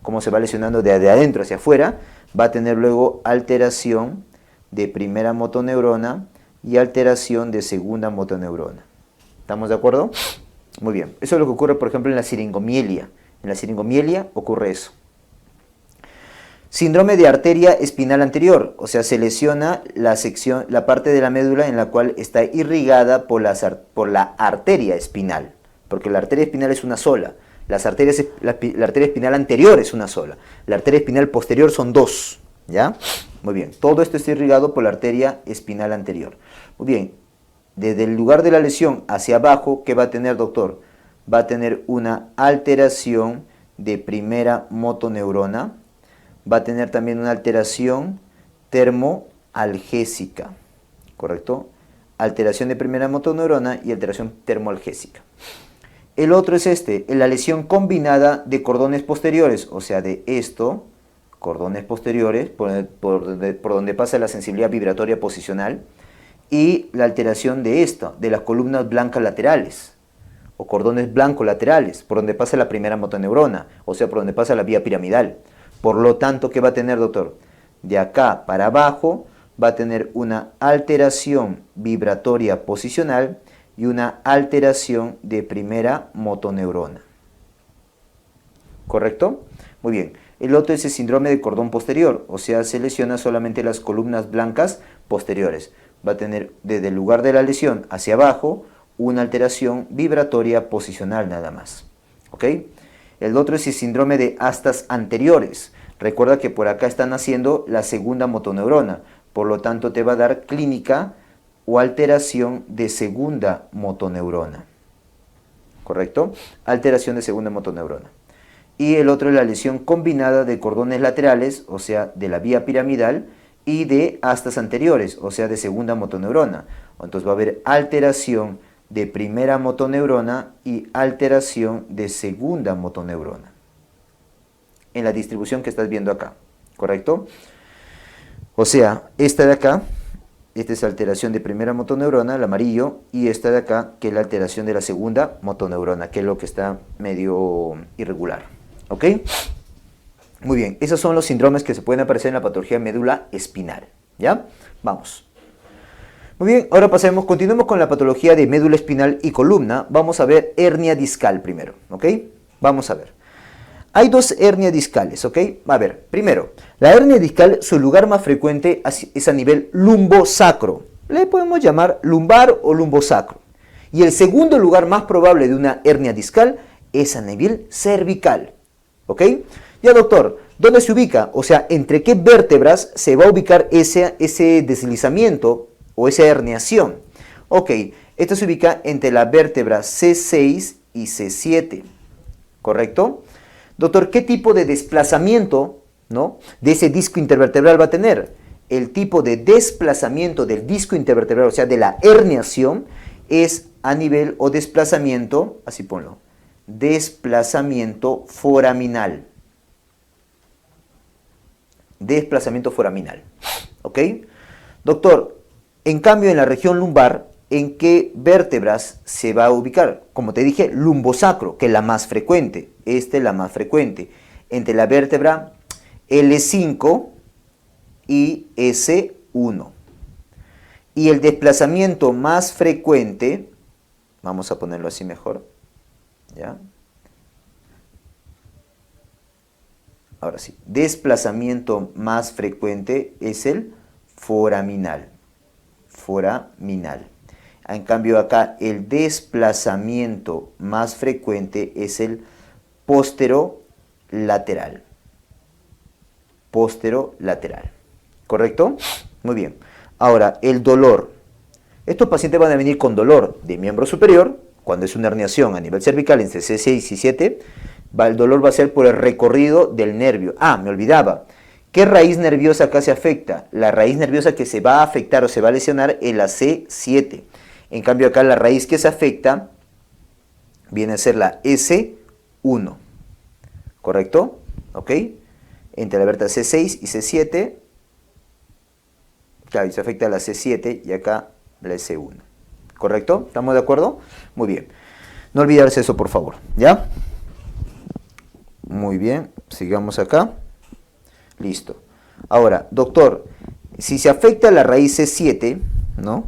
cómo se va lesionando de adentro hacia afuera, va a tener luego alteración de primera motoneurona y alteración de segunda motoneurona. ¿Estamos de acuerdo? Muy bien. Eso es lo que ocurre, por ejemplo, en la siringomielia. En la siringomielia ocurre eso. Síndrome de arteria espinal anterior, o sea, se lesiona la parte de la médula en la cual está irrigada por la arteria espinal, porque la arteria espinal es una sola, la arteria espinal anterior es una sola, la arteria espinal posterior son dos, ¿ya? Muy bien, todo esto está irrigado por la arteria espinal anterior. Muy bien, desde el lugar de la lesión hacia abajo, ¿qué va a tener, doctor? Va a tener una alteración de primera motoneurona, va a tener también una alteración termoalgésica, ¿correcto? Alteración de primera motoneurona y alteración termoalgésica. El otro es la lesión combinada de cordones posteriores, o sea, de esto, cordones posteriores, por donde pasa la sensibilidad vibratoria posicional, y la alteración de de las columnas blancas laterales, o cordones blancos laterales, por donde pasa la primera motoneurona, o sea, por donde pasa la vía piramidal. Por lo tanto, ¿qué va a tener, doctor? De acá para abajo va a tener una alteración vibratoria posicional y una alteración de primera motoneurona. ¿Correcto? Muy bien. El otro es el síndrome de cordón posterior, o sea, se lesiona solamente las columnas blancas posteriores. Va a tener desde el lugar de la lesión hacia abajo una alteración vibratoria posicional nada más. ¿Ok? El otro es el síndrome de astas anteriores. Recuerda que por acá está naciendo la segunda motoneurona, por lo tanto te va a dar clínica o alteración de segunda motoneurona. ¿Correcto? Alteración de segunda motoneurona. Y el otro es la lesión combinada de cordones laterales, o sea, de la vía piramidal, y de astas anteriores, o sea, de segunda motoneurona. Entonces va a haber alteración de primera motoneurona y alteración de segunda motoneurona en la distribución que estás viendo acá, ¿correcto? O sea, esta de acá, esta es la alteración de primera motoneurona, el amarillo, y esta de acá, que es la alteración de la segunda motoneurona, que es lo que está medio irregular, ¿ok? Muy bien, esos son los síndromes que se pueden aparecer en la patología médula espinal, ¿ya? Vamos. Muy bien, ahora continuemos con la patología de médula espinal y columna. Vamos a ver hernia discal primero, ¿ok? Vamos a ver. Hay dos hernias discales, ¿ok? A ver, primero, la hernia discal, su lugar más frecuente es a nivel lumbosacro. Le podemos llamar lumbar o lumbosacro. Y el segundo lugar más probable de una hernia discal es a nivel cervical, ¿ok? Ya, doctor, ¿dónde se ubica? O sea, ¿entre qué vértebras se va a ubicar ese deslizamiento o esa herniación? Ok, esto se ubica entre la vértebra C6 y C7, ¿correcto? Doctor, ¿qué tipo de desplazamiento, ¿no?, de ese disco intervertebral va a tener? El tipo de desplazamiento del disco intervertebral, o sea, de la herniación, es a nivel o desplazamiento, así ponlo, desplazamiento foraminal. Desplazamiento foraminal, ¿ok? Doctor, en cambio en la región lumbar, ¿en qué vértebras se va a ubicar? Como te dije, lumbosacro, que es la más frecuente. Esta es la más frecuente. Entre la vértebra L5 y S1. Y el desplazamiento más frecuente, vamos a ponerlo así mejor, ¿ya? Ahora sí, desplazamiento más frecuente es el foraminal. Foraminal. En cambio acá el desplazamiento más frecuente es el posterolateral. Posterolateral. ¿Correcto? Muy bien. Ahora, el dolor. Estos pacientes van a venir con dolor de miembro superior, cuando es una herniación a nivel cervical entre C6 y 7, el dolor va a ser por el recorrido del nervio. Ah, me olvidaba. ¿Qué raíz nerviosa acá se afecta? La raíz nerviosa que se va a afectar o se va a lesionar es la C7. En cambio acá la raíz que se afecta viene a ser la S1. ¿Correcto? ¿Ok? Entre la vértebra C6 y C7, claro, y se afecta la C7 y acá la S1. ¿Correcto? ¿Estamos de acuerdo? Muy bien. No olvidarse eso, por favor. ¿Ya? Muy bien. Sigamos acá. Listo. Ahora, doctor, si se afecta la raíz C7, ¿no?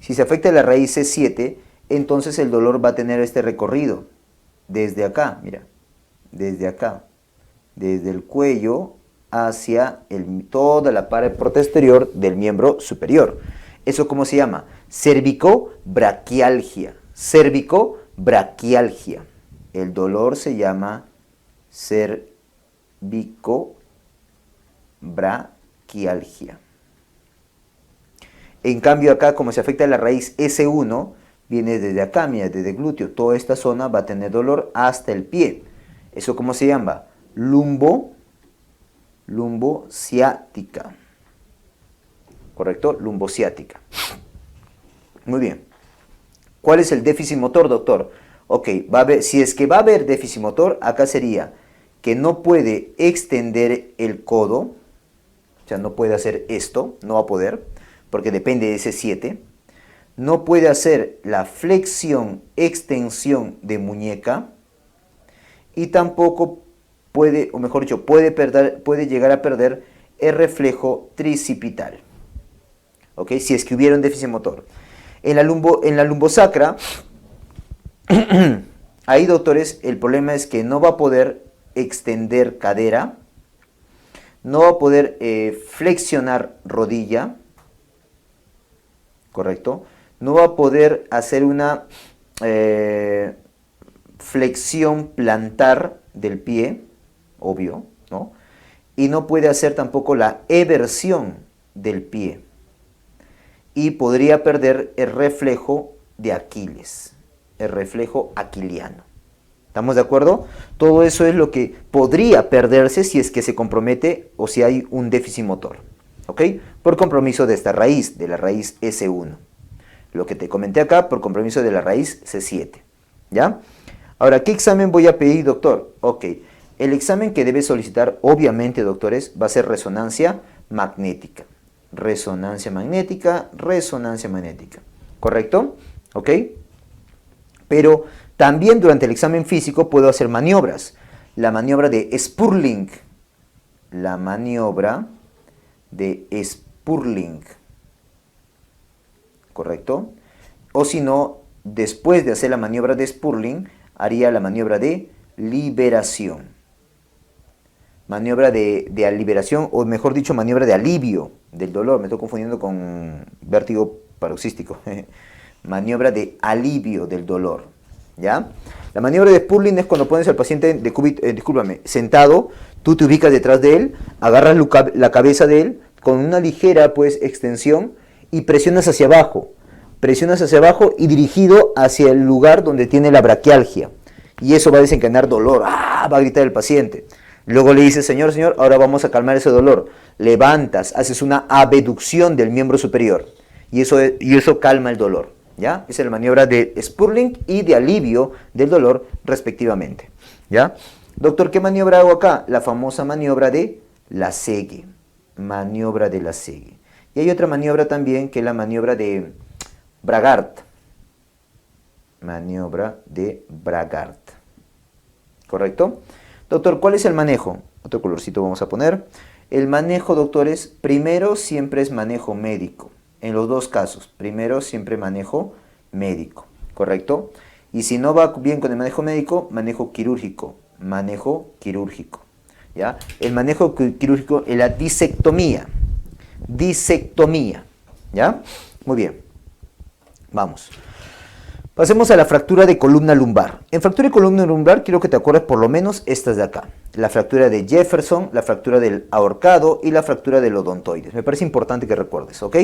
Si se afecta la raíz C7, entonces el dolor va a tener este recorrido. Desde acá, mira. Desde acá. Desde el cuello hacia toda la pared posterior del miembro superior. ¿Eso cómo se llama? Cervicobraquialgia. Cervicobraquialgia. El dolor se llama cervicobraquialgia. En cambio acá, como se afecta la raíz S1, viene desde acá, mira, desde el glúteo. Toda esta zona va a tener dolor hasta el pie. ¿Eso cómo se llama? Lumbociática. ¿Correcto? Lumbociática. Muy bien. ¿Cuál es el déficit motor, doctor? Ok, si es que va a haber déficit motor, acá sería que no puede extender el codo, o sea, no puede hacer esto, no va a poder, porque depende de ese 7. No puede hacer la flexión, extensión de muñeca, y tampoco puede, o mejor dicho, puede llegar a perder el reflejo tricipital. ¿Ok? Si es que hubiera un déficit motor. En la lumbosacra, ahí, doctores, el problema es que no va a poder extender cadera, no va a poder flexionar rodilla, ¿correcto? No va a poder hacer una flexión plantar del pie, obvio, ¿no? Y no puede hacer tampoco la eversión del pie. Y podría perder el reflejo de Aquiles, el reflejo aquiliano. ¿Estamos de acuerdo? Todo eso es lo que podría perderse si es que se compromete o si hay un déficit motor. ¿Ok? Por compromiso de esta raíz, de la raíz S1. Lo que te comenté acá, por compromiso de la raíz C7. ¿Ya? Ahora, ¿qué examen voy a pedir, doctor? Ok. El examen que debe solicitar, obviamente, doctores, va a ser resonancia magnética. Resonancia magnética, resonancia magnética. ¿Correcto? ¿Ok? Pero también durante el examen físico puedo hacer maniobras. La maniobra de Spurling. La maniobra de Spurling. ¿Correcto? O si no, después de hacer la maniobra de Spurling, haría la maniobra de liberación. Maniobra de liberación, o mejor dicho, maniobra de alivio del dolor. Me estoy confundiendo con vértigo paroxístico. Maniobra de alivio del dolor. ¿Ya? La maniobra de Spurling es cuando pones al paciente sentado, tú te ubicas detrás de él, agarras la cabeza de él con una ligera extensión y presionas hacia abajo. Presionas hacia abajo y dirigido hacia el lugar donde tiene la braquialgia. Y eso va a desencadenar dolor. ¡Ah! Va a gritar el paciente. Luego le dices, señor, ahora vamos a calmar ese dolor. Levantas, haces una abducción del miembro superior. Y eso calma el dolor. ¿Ya? Esa es la maniobra de Spurling y de alivio del dolor, respectivamente. ¿Ya? Doctor, ¿qué maniobra hago acá? La famosa maniobra de Lassegue. Maniobra de Lassegue. Y hay otra maniobra también, que es la maniobra de Bragard. Maniobra de Bragard. ¿Correcto? Doctor, ¿cuál es el manejo? Otro colorcito vamos a poner. El manejo, doctores, primero siempre es manejo médico. En los dos casos. Primero, siempre manejo médico, ¿correcto? Y si no va bien con el manejo médico, manejo quirúrgico. Manejo quirúrgico, ¿ya? El manejo quirúrgico es la disectomía. Disectomía, ¿ya? Muy bien. Vamos. Pasemos a la fractura de columna lumbar. En fractura de columna lumbar quiero que te acuerdes por lo menos estas de acá. La fractura de Jefferson, la fractura del ahorcado y la fractura del odontoides. Me parece importante que recuerdes, ¿ok?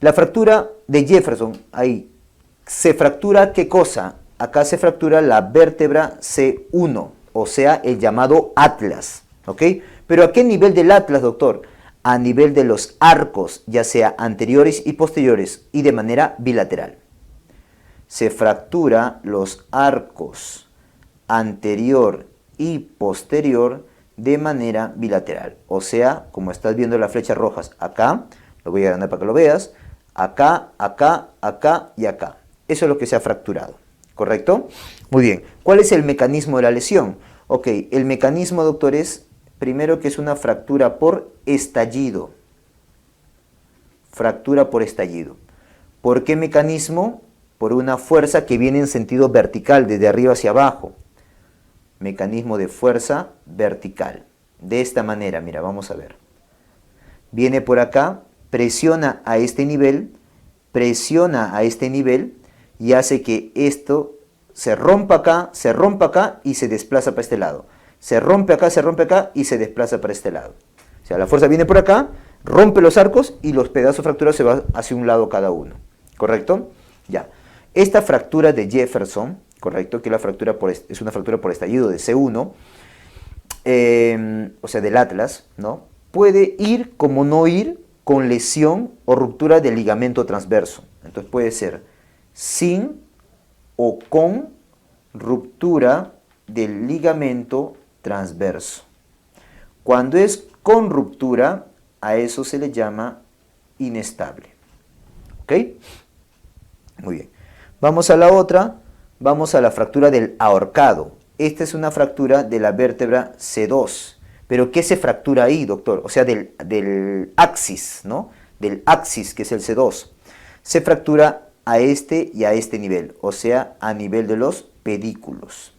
La fractura de Jefferson, ahí se fractura ¿qué cosa? Acá se fractura la vértebra C1, o sea, el llamado atlas, ¿ok? Pero ¿a qué nivel del atlas, doctor? A nivel de los arcos, ya sea anteriores y posteriores, y de manera bilateral. Se fractura los arcos anterior y posterior de manera bilateral. O sea, como estás viendo las flechas rojas acá, lo voy a agrandar para que lo veas, acá, acá, acá y acá. Eso es lo que se ha fracturado, ¿correcto? Muy bien. ¿Cuál es el mecanismo de la lesión? Ok, el mecanismo, doctor, es primero que es una fractura por estallido. Fractura por estallido. ¿Por qué mecanismo? Por una fuerza que viene en sentido vertical, desde arriba hacia abajo. Mecanismo de fuerza vertical. De esta manera, mira, vamos a ver. Viene por acá, presiona a este nivel y hace que esto se rompa acá y se desplaza para este lado. Se rompe acá y se desplaza para este lado. O sea, la fuerza viene por acá, rompe los arcos y los pedazos fracturados se van hacia un lado cada uno. ¿Correcto? Ya. Esta fractura de Jefferson, correcto, que es una fractura por estallido de C1, o sea, del atlas, ¿no? Puede ir como no ir con lesión o ruptura del ligamento transverso. Entonces puede ser sin o con ruptura del ligamento transverso. Cuando es con ruptura, a eso se le llama inestable. ¿Ok? Muy bien. Vamos a la otra, vamos a la fractura del ahorcado. Esta es una fractura de la vértebra C2. ¿Pero qué se fractura ahí, doctor? O sea, del axis, ¿no? Del axis, que es el C2. Se fractura a este y a este nivel, o sea, a nivel de los pedículos.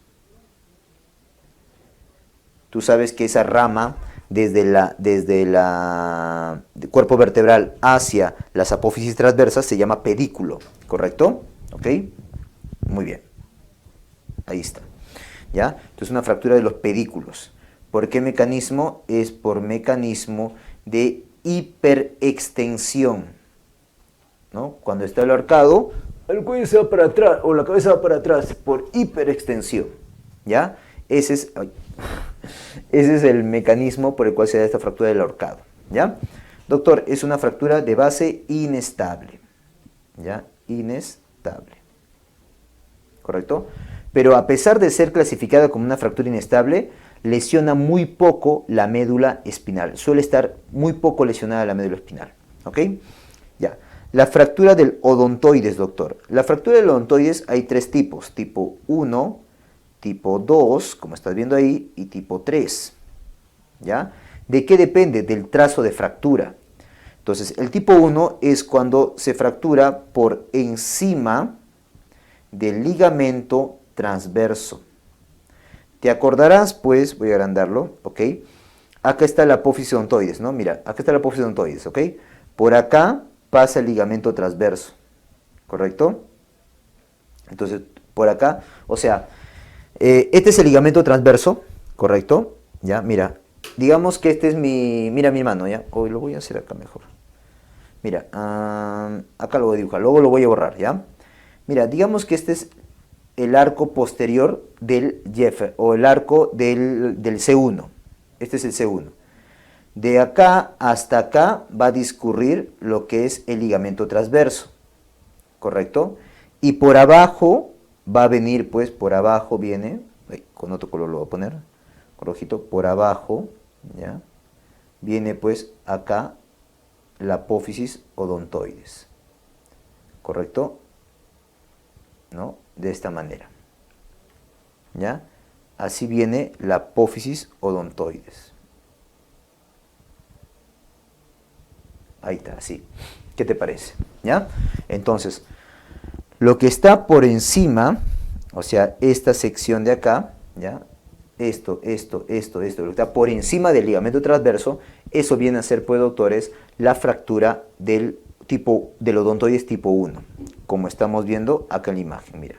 Tú sabes que esa rama, desde la cuerpo vertebral hacia las apófisis transversas, se llama pedículo, ¿correcto? ¿Ok? Muy bien. Ahí está. ¿Ya? Entonces, una fractura de los pedículos. ¿Por qué mecanismo? Es por mecanismo de hiperextensión, ¿no? Cuando está el ahorcado, el cuello se va para atrás o la cabeza va para atrás por hiperextensión. ¿Ya? Ese es el mecanismo por el cual se da esta fractura del ahorcado. ¿Ya? Doctor, es una fractura de base inestable. ¿Ya? Inestable. ¿Correcto? Pero a pesar de ser clasificada como una fractura inestable, lesiona muy poco la médula espinal. Suele estar muy poco lesionada la médula espinal. ¿Ok? Ya. La fractura del odontoides, doctor. La fractura del odontoides hay tres tipos. Tipo 1, tipo 2, como estás viendo ahí, y tipo 3. ¿Ya? ¿De qué depende? Del trazo de fractura. Entonces, el tipo 1 es cuando se fractura por encima del ligamento transverso. Te acordarás, pues, voy a agrandarlo, ¿ok? Acá está la apófisis odontoides, ¿no? Mira, acá está la apófisis odontoides, ¿ok? Por acá pasa el ligamento transverso, ¿correcto? Entonces, por acá, o sea, este es el ligamento transverso, ¿correcto? Ya, mira, digamos que este es mira mi mano, ¿ya? Hoy lo voy a hacer acá mejor. Mira, acá lo voy a dibujar, luego lo voy a borrar, ¿ya? Mira, digamos que este es el arco posterior del Jefferson, o el arco del C1. Este es el C1. De acá hasta acá va a discurrir lo que es el ligamento transverso, ¿correcto? Y por abajo va a venir, pues, por abajo viene, con otro color lo voy a poner, con rojito, por abajo, ¿ya? Viene, pues, acá la apófisis odontoides, ¿correcto? ¿No? De esta manera. ¿Ya? Así viene la apófisis odontoides. Ahí está, así. ¿Qué te parece? ¿Ya? Entonces, lo que está por encima, o sea, esta sección de acá, ¿ya? Esto, lo que está por encima del ligamento transverso, eso viene a ser, pues, doctores, la fractura del odontoides tipo 1, como estamos viendo acá en la imagen, mira.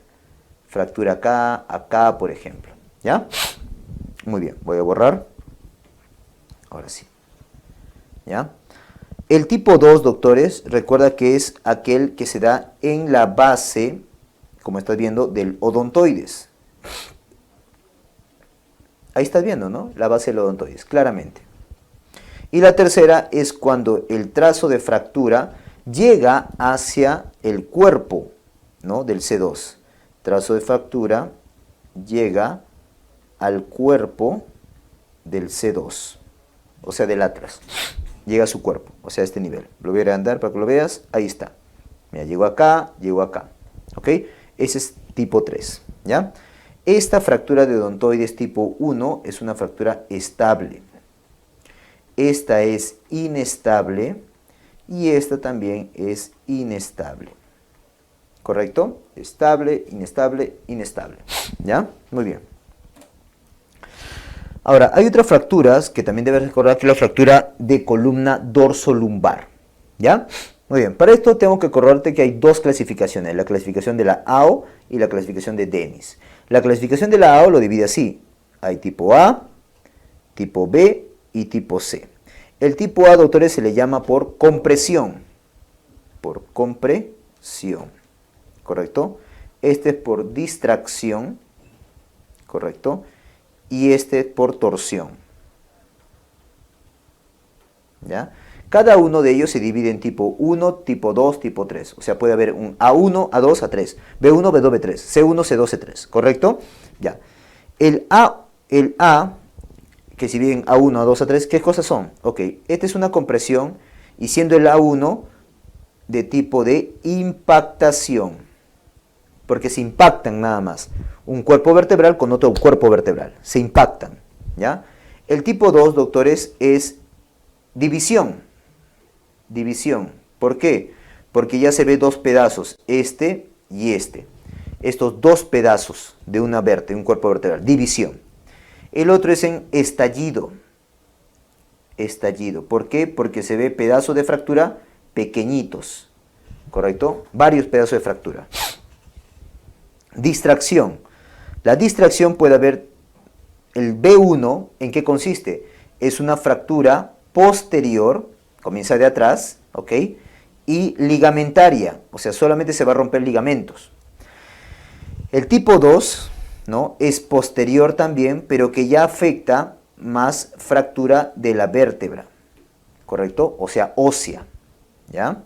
Fractura acá, acá, por ejemplo, ¿ya? Muy bien, voy a borrar. Ahora sí, ¿ya? El tipo 2, doctores, recuerda que es aquel que se da en la base, como estás viendo, del odontoides. Ahí estás viendo, ¿no? La base del odontoides, claramente. Y la tercera es cuando el trazo de fractura llega hacia el cuerpo, ¿no? Del C2. Trazo de fractura llega al cuerpo del C2, o sea, del atlas. Llega a su cuerpo, o sea, a este nivel. Lo voy a agrandar para que lo veas. Ahí está. Mira, llegó acá. ¿Ok? Ese es tipo 3, ¿ya? Esta fractura de odontoides tipo 1 es una fractura estable. Esta es inestable y esta también es inestable. ¿Correcto? Estable, inestable, inestable. ¿Ya? Muy bien. Ahora, hay otras fracturas que también debes recordar, que es la fractura de columna dorsolumbar. ¿Ya? Muy bien. Para esto tengo que acordarte que hay dos clasificaciones. La clasificación de la AO y la clasificación de Dennis. La clasificación de la AO lo divide así. Hay tipo A, tipo B y tipo C. El tipo A, doctores, se le llama por compresión. Por compresión. ¿Correcto? Este es por distracción. ¿Correcto? Y este es por torsión. ¿Ya? Cada uno de ellos se divide en tipo 1, tipo 2, tipo 3. O sea, puede haber un A1, A2, A3, B1, B2, B3, C1, C2, C3. ¿Correcto? Ya. El A, que si bien A1, A2, A3, ¿qué cosas son? Ok, esta es una compresión y siendo el A1 de tipo de impactación. Porque se impactan nada más. Un cuerpo vertebral con otro cuerpo vertebral. Se impactan. ¿Ya? El tipo 2, doctores, es división. División. ¿Por qué? Porque ya se ve dos pedazos, este y este. Estos dos pedazos de una vértebra, un cuerpo vertebral. División. El otro es en estallido. Estallido. ¿Por qué? Porque se ve pedazos de fractura pequeñitos. ¿Correcto? Varios pedazos de fractura. Distracción. La distracción puede haber el B1, ¿en qué consiste? Es una fractura posterior, comienza de atrás, ¿ok? Y ligamentaria, o sea, solamente se va a romper ligamentos. El tipo 2, ¿no? Es posterior también, pero que ya afecta más fractura de la vértebra, ¿correcto? O sea, ósea, ¿ya?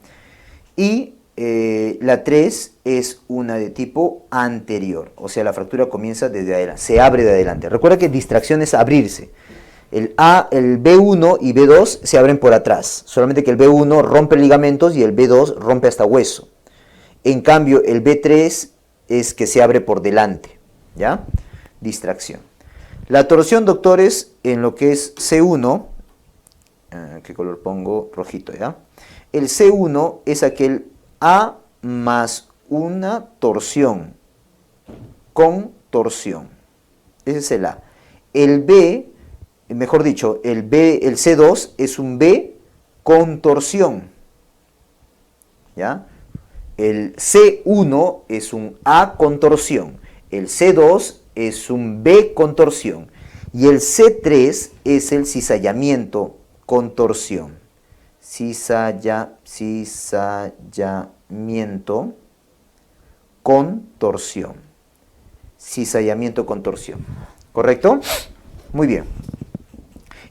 Y la 3 es una de tipo anterior, o sea, la fractura comienza desde adelante, se abre de adelante. Recuerda que distracción es abrirse. El B1 y B2 se abren por atrás, solamente que el B1 rompe ligamentos y el B2 rompe hasta hueso. En cambio, el B3 es que se abre por delante, ¿ya? Distracción. La torsión, doctores, en lo que es C1, ¿qué color pongo? Rojito, ¿ya? El C1 es aquel A más una torsión, con torsión. Ese es el A. El B, mejor dicho, el C2 es un B con torsión. ¿Ya? El C1 es un A con torsión. El C2 es un B con torsión. Y el C3 es el cizallamiento con torsión. Cizallamiento con torsión. Cizallamiento con torsión. ¿Correcto? Muy bien.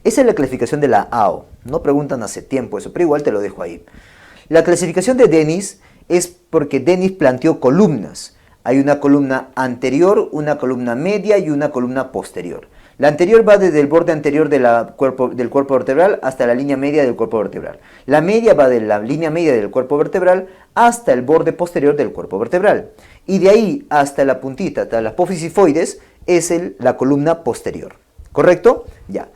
Esa es la clasificación de la AO. No preguntan hace tiempo eso, pero igual te lo dejo ahí. La clasificación de Dennis es porque Dennis planteó columnas. Hay una columna anterior, una columna media y una columna posterior. La anterior va desde el borde anterior del cuerpo vertebral hasta la línea media del cuerpo vertebral. La media va de la línea media del cuerpo vertebral hasta el borde posterior del cuerpo vertebral. Y de ahí hasta la puntita, hasta la apófisis sifoides, es la columna posterior. ¿Correcto? Ya.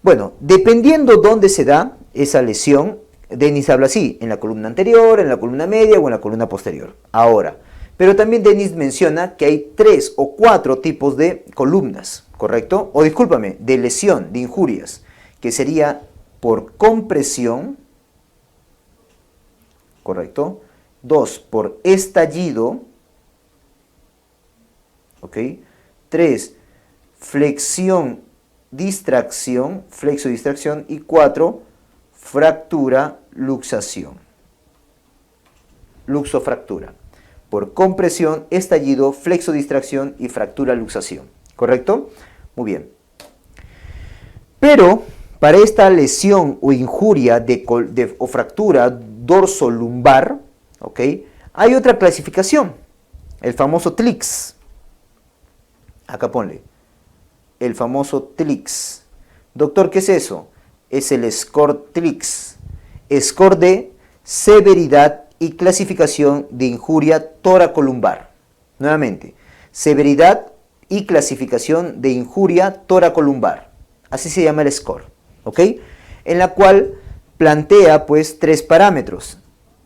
Bueno, dependiendo dónde se da esa lesión, Denis habla así, en la columna anterior, en la columna media o en la columna posterior. Ahora, pero también Denis menciona que hay 3 o 4 tipos de columnas, ¿correcto? O discúlpame, de lesión, de injurias, que sería por compresión, ¿correcto? 2, por estallido, ¿ok? 3, flexión, distracción, flexo-distracción, y 4, fractura, luxación. Luxofractura. Por compresión, estallido, flexo-distracción y fractura, luxación. ¿Correcto? Muy bien. Pero para esta lesión o injuria o fractura dorsolumbar, ¿ok? Hay otra clasificación, el famoso TLIX. Acá ponle, el famoso TLIX. Doctor, ¿qué es eso? Es el score TLIX. Score de severidad y clasificación de injuria toracolumbar. Nuevamente, severidad y clasificación de injuria toracolumbar. Así se llama el score, ¿ok? En la cual plantea pues 3 parámetros.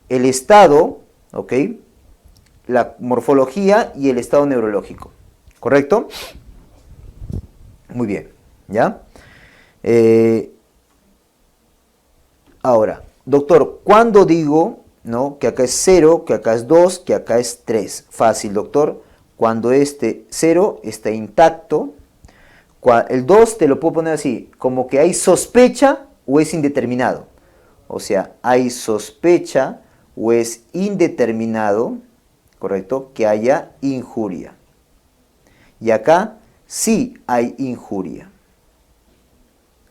El estado, ¿ok? La morfología y el estado neurológico. ¿Correcto? Muy bien, ¿ya? Ahora, doctor, ¿cuándo digo, no, que acá es 0, que acá es 2, que acá es 3? Fácil, doctor. Cuando este 0 está intacto. El 2 te lo puedo poner así, como que hay sospecha o es indeterminado. O sea, hay sospecha o es indeterminado, ¿correcto? Que haya injuria. Y acá sí hay injuria.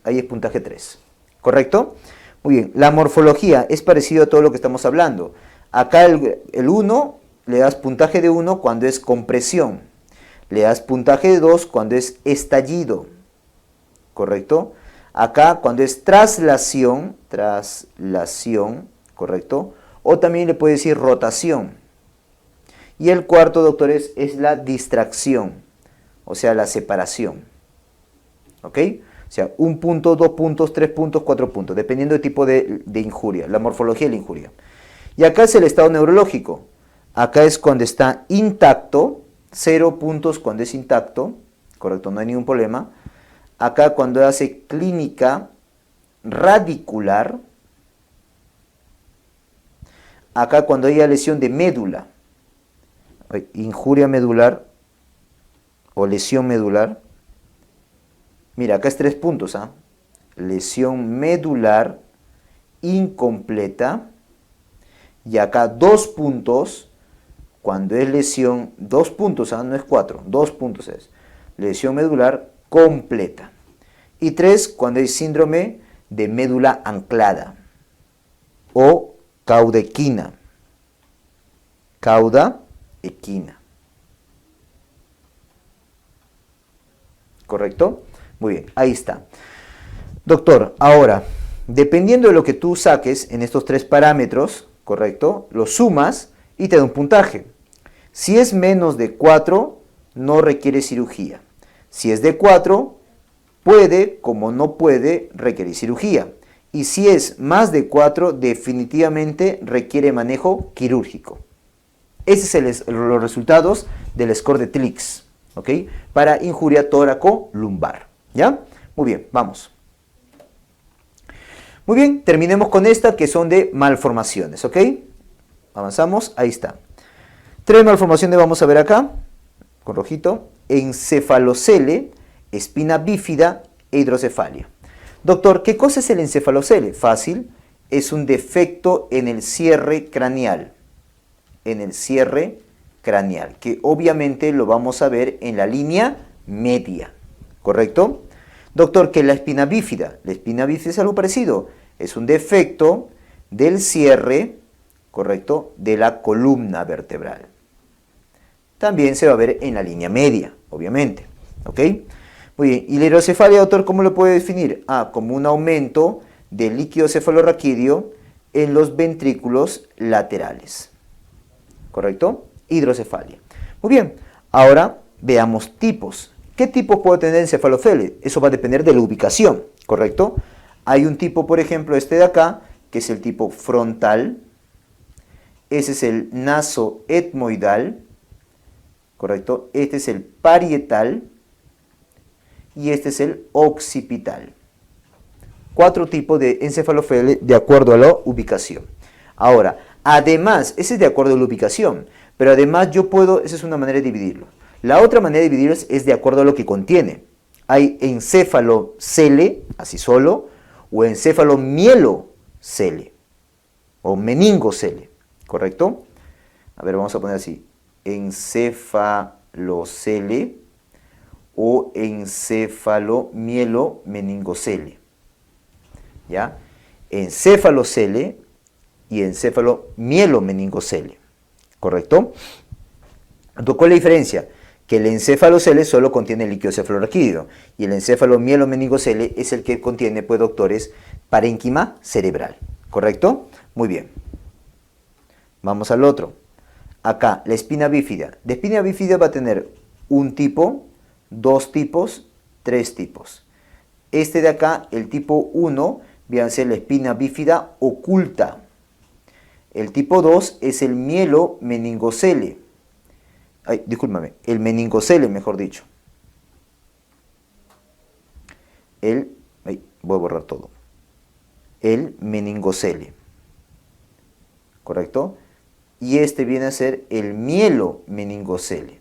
Ahí es puntaje 3. ¿Correcto? Muy bien. La morfología es parecido a todo lo que estamos hablando. Acá el 1 le das puntaje de 1 cuando es compresión. Le das puntaje de 2 cuando es estallido. ¿Correcto? Acá cuando es traslación, ¿correcto? O también le puede decir rotación. Y el cuarto, doctores, es la distracción. O sea, la separación. ¿Ok? O sea, 1 punto, 2 puntos, 3 puntos, 4 puntos, dependiendo del tipo de injuria, la morfología de la injuria. Y acá es el estado neurológico. Acá es cuando está intacto, 0 puntos cuando es intacto, correcto, no hay ningún problema. Acá cuando hace clínica radicular. Acá cuando haya lesión de médula, injuria medular o lesión medular. Mira, acá es 3 puntos, ¿ah? Lesión medular incompleta. Y acá 2 puntos, cuando es lesión, 2 puntos, ¿ah? No es 4, 2 puntos es. Lesión medular completa. Y 3, cuando hay síndrome de médula anclada o cauda-equina. Cauda-equina. ¿Correcto? Muy bien, ahí está. Doctor, ahora, dependiendo de lo que tú saques en estos 3 parámetros, ¿correcto? Los sumas y te da un puntaje. Si es menos de 4, no requiere cirugía. Si es de 4, puede, como no puede, requerir cirugía. Y si es más de 4, definitivamente requiere manejo quirúrgico. Esos son los resultados del score de TLIX, ¿ok? Para injuria tóraco-lumbar, ¿ya? Muy bien, vamos. Muy bien, terminemos con esta que son de malformaciones, ¿ok? Avanzamos, ahí está. 3 malformaciones vamos a ver acá, con rojito. Encefalocele, espina bífida e hidrocefalia. Doctor, ¿qué cosa es el encefalocele? Fácil, es un defecto en el cierre craneal. En el cierre craneal, que obviamente lo vamos a ver en la línea media, ¿correcto? Doctor, ¿qué es la espina bífida? La espina bífida es algo parecido, es un defecto del cierre, ¿correcto?, de la columna vertebral. También se va a ver en la línea media, obviamente, ¿ok? Muy bien, y la hidrocefalia, doctor, ¿cómo lo puede definir? Como un aumento del líquido cefalorraquídeo en los ventrículos laterales, ¿correcto? Hidrocefalia. Muy bien, ahora veamos tipos. ¿Qué tipo puede tener encefalocele? Eso va a depender de la ubicación, ¿correcto? Hay un tipo, por ejemplo, este de acá, que es el tipo frontal. Ese es el nasoetmoidal, ¿correcto? Este es el parietal y este es el occipital. 4 tipos de encefalofeles de acuerdo a la ubicación. Ahora, además, ese es de acuerdo a la ubicación, pero además yo puedo, esa es una manera de dividirlo. La otra manera de dividirlo es de acuerdo a lo que contiene. Hay encéfalocele, así solo, o encefalomielocele, o meningocele, ¿correcto? A ver, vamos a poner así, encefalocele o encefalomielo-meningocele, ¿ya? Encefalocele y encefalomielo-meningocele, ¿correcto? Entonces, ¿cuál es la diferencia? Que el encefalocele solo contiene el líquido cefalorraquídeo y el encefalomielo-meningocele es el que contiene, pues, doctores, parénquima cerebral, ¿correcto? Muy bien. Vamos al otro. Acá, la espina bífida. La espina bífida va a tener un tipo, 2 tipos, 3 tipos. Este de acá, el tipo 1, viene a ser la espina bífida oculta. El tipo 2 es el mielo-meningocele. Ay, discúlpame, el meningocele, mejor dicho. Voy a borrar todo. El meningocele. ¿Correcto? Y este viene a ser el mielo-meningocele.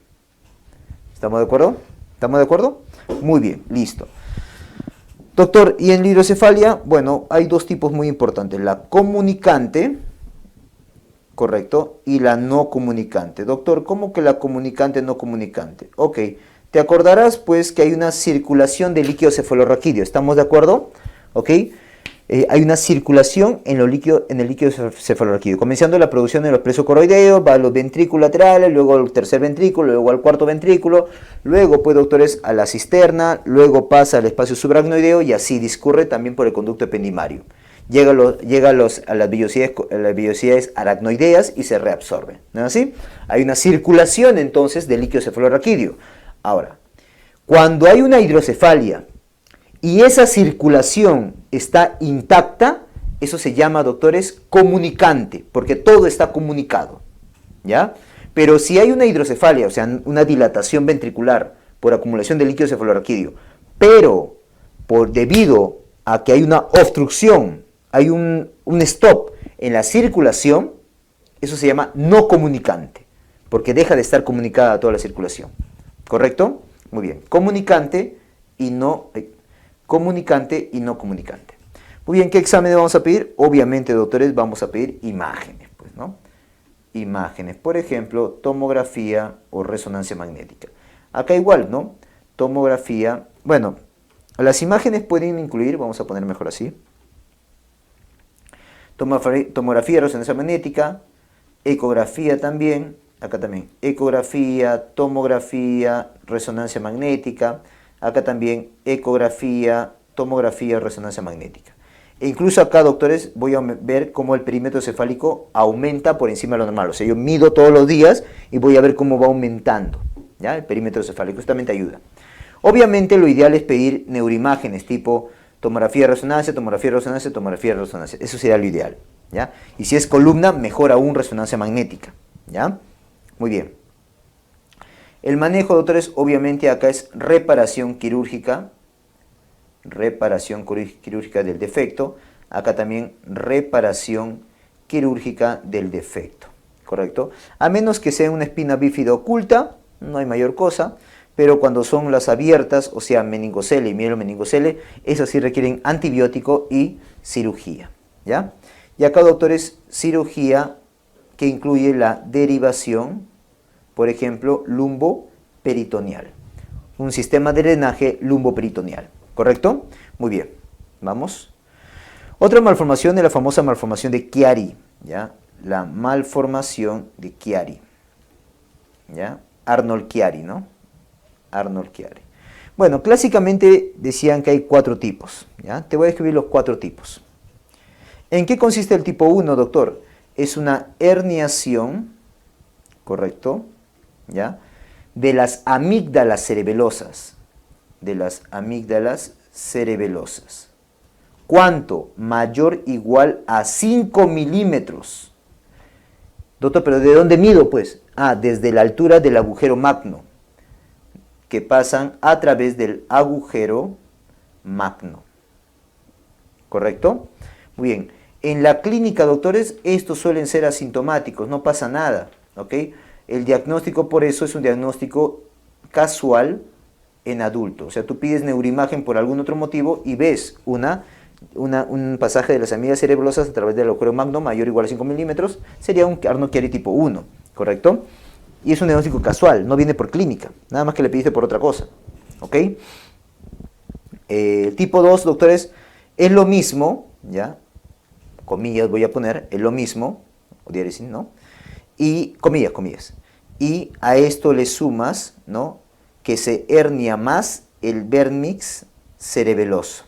¿Estamos de acuerdo? ¿Estamos de acuerdo? Muy bien, listo. Doctor, ¿y en la hidrocefalia? Bueno, hay 2 tipos muy importantes. La comunicante, ¿correcto? Y la no comunicante. Doctor, ¿cómo que la comunicante no comunicante? Ok, te acordarás pues que hay una circulación de líquido cefalorraquídeo. ¿Estamos de acuerdo? Ok. Hay una circulación en el líquido cefalorraquídeo, comenzando la producción de los plexos coroideos, va a los ventrículos laterales, luego al tercer ventrículo, luego al cuarto ventrículo, luego, pues, doctores, a la cisterna, luego pasa al espacio subaracnoideo y así discurre también por el conducto ependimario. Llega a las vellosidades aracnoideas y se reabsorbe, ¿no es así? Hay una circulación entonces del líquido cefalorraquídeo. Ahora, cuando hay una hidrocefalia y esa circulación está intacta, eso se llama, doctores, comunicante, porque todo está comunicado, ¿ya? Pero si hay una hidrocefalia, o sea, una dilatación ventricular por acumulación de líquido cefalorraquídeo, pero debido a que hay una obstrucción, hay un stop en la circulación, eso se llama no comunicante, porque deja de estar comunicada toda la circulación, ¿correcto? Muy bien, comunicante y no comunicante. Muy bien, ¿qué exámenes vamos a pedir? Obviamente, doctores, vamos a pedir imágenes, pues, ¿no? Imágenes, por ejemplo, tomografía o resonancia magnética. Acá igual, ¿no? Tomografía, bueno, las imágenes pueden incluir, vamos a poner mejor así, tomografía, resonancia magnética, ecografía también, acá también, ecografía, tomografía, resonancia magnética, acá también ecografía, tomografía, resonancia magnética. E incluso acá, doctores, voy a ver cómo el perímetro cefálico aumenta por encima de lo normal. O sea, yo mido todos los días y voy a ver cómo va aumentando, ¿ya? El perímetro cefálico, justamente ayuda. Obviamente lo ideal es pedir neuroimágenes tipo tomografía de resonancia, tomografía de resonancia, tomografía de resonancia. Eso sería lo ideal, ¿ya? Y si es columna, mejor aún resonancia magnética, ¿ya? Muy bien. El manejo, doctores, obviamente acá es reparación quirúrgica del defecto. Acá también reparación quirúrgica del defecto, ¿correcto? A menos que sea una espina bífida oculta, no hay mayor cosa, pero cuando son las abiertas, o sea, meningocele y mielomeningocele, esas sí requieren antibiótico y cirugía, ¿ya? Y acá, doctores, cirugía que incluye la derivación, por ejemplo, lumboperitoneal. Un sistema de drenaje lumboperitoneal, ¿correcto? Muy bien, vamos. Otra malformación es la famosa malformación de Chiari, ¿ya? La malformación de Chiari, ¿ya? Arnold Chiari, ¿no? Arnold Chiari. Bueno, clásicamente decían que hay 4 tipos, ¿ya? Te voy a escribir los 4 tipos. ¿En qué consiste el tipo 1, doctor? Es una herniación, ¿correcto? ¿Ya? De las amígdalas cerebelosas, ¿Cuánto? Mayor o igual a 5 milímetros. Doctor, ¿pero de dónde mido, pues? Desde la altura del agujero magno, que pasan a través del agujero magno. ¿Correcto? Muy bien. En la clínica, doctores, estos suelen ser asintomáticos, no pasa nada, ¿ok? El diagnóstico, por eso, es un diagnóstico casual en adulto. O sea, tú pides neuroimagen por algún otro motivo y ves un pasaje de las amigas cerebelosas a través del agujero magno mayor o igual a 5 milímetros, sería un Arno-Chiari tipo 1, ¿correcto? Y es un diagnóstico casual, no viene por clínica, nada más que le pediste por otra cosa, ¿ok? Tipo 2, doctores, es lo mismo, ¿ya? Comillas voy a poner, es lo mismo, o diéresis, ¿no? Y, comillas, y a esto le sumas, ¿no? Que se hernia más el vérnix cerebeloso.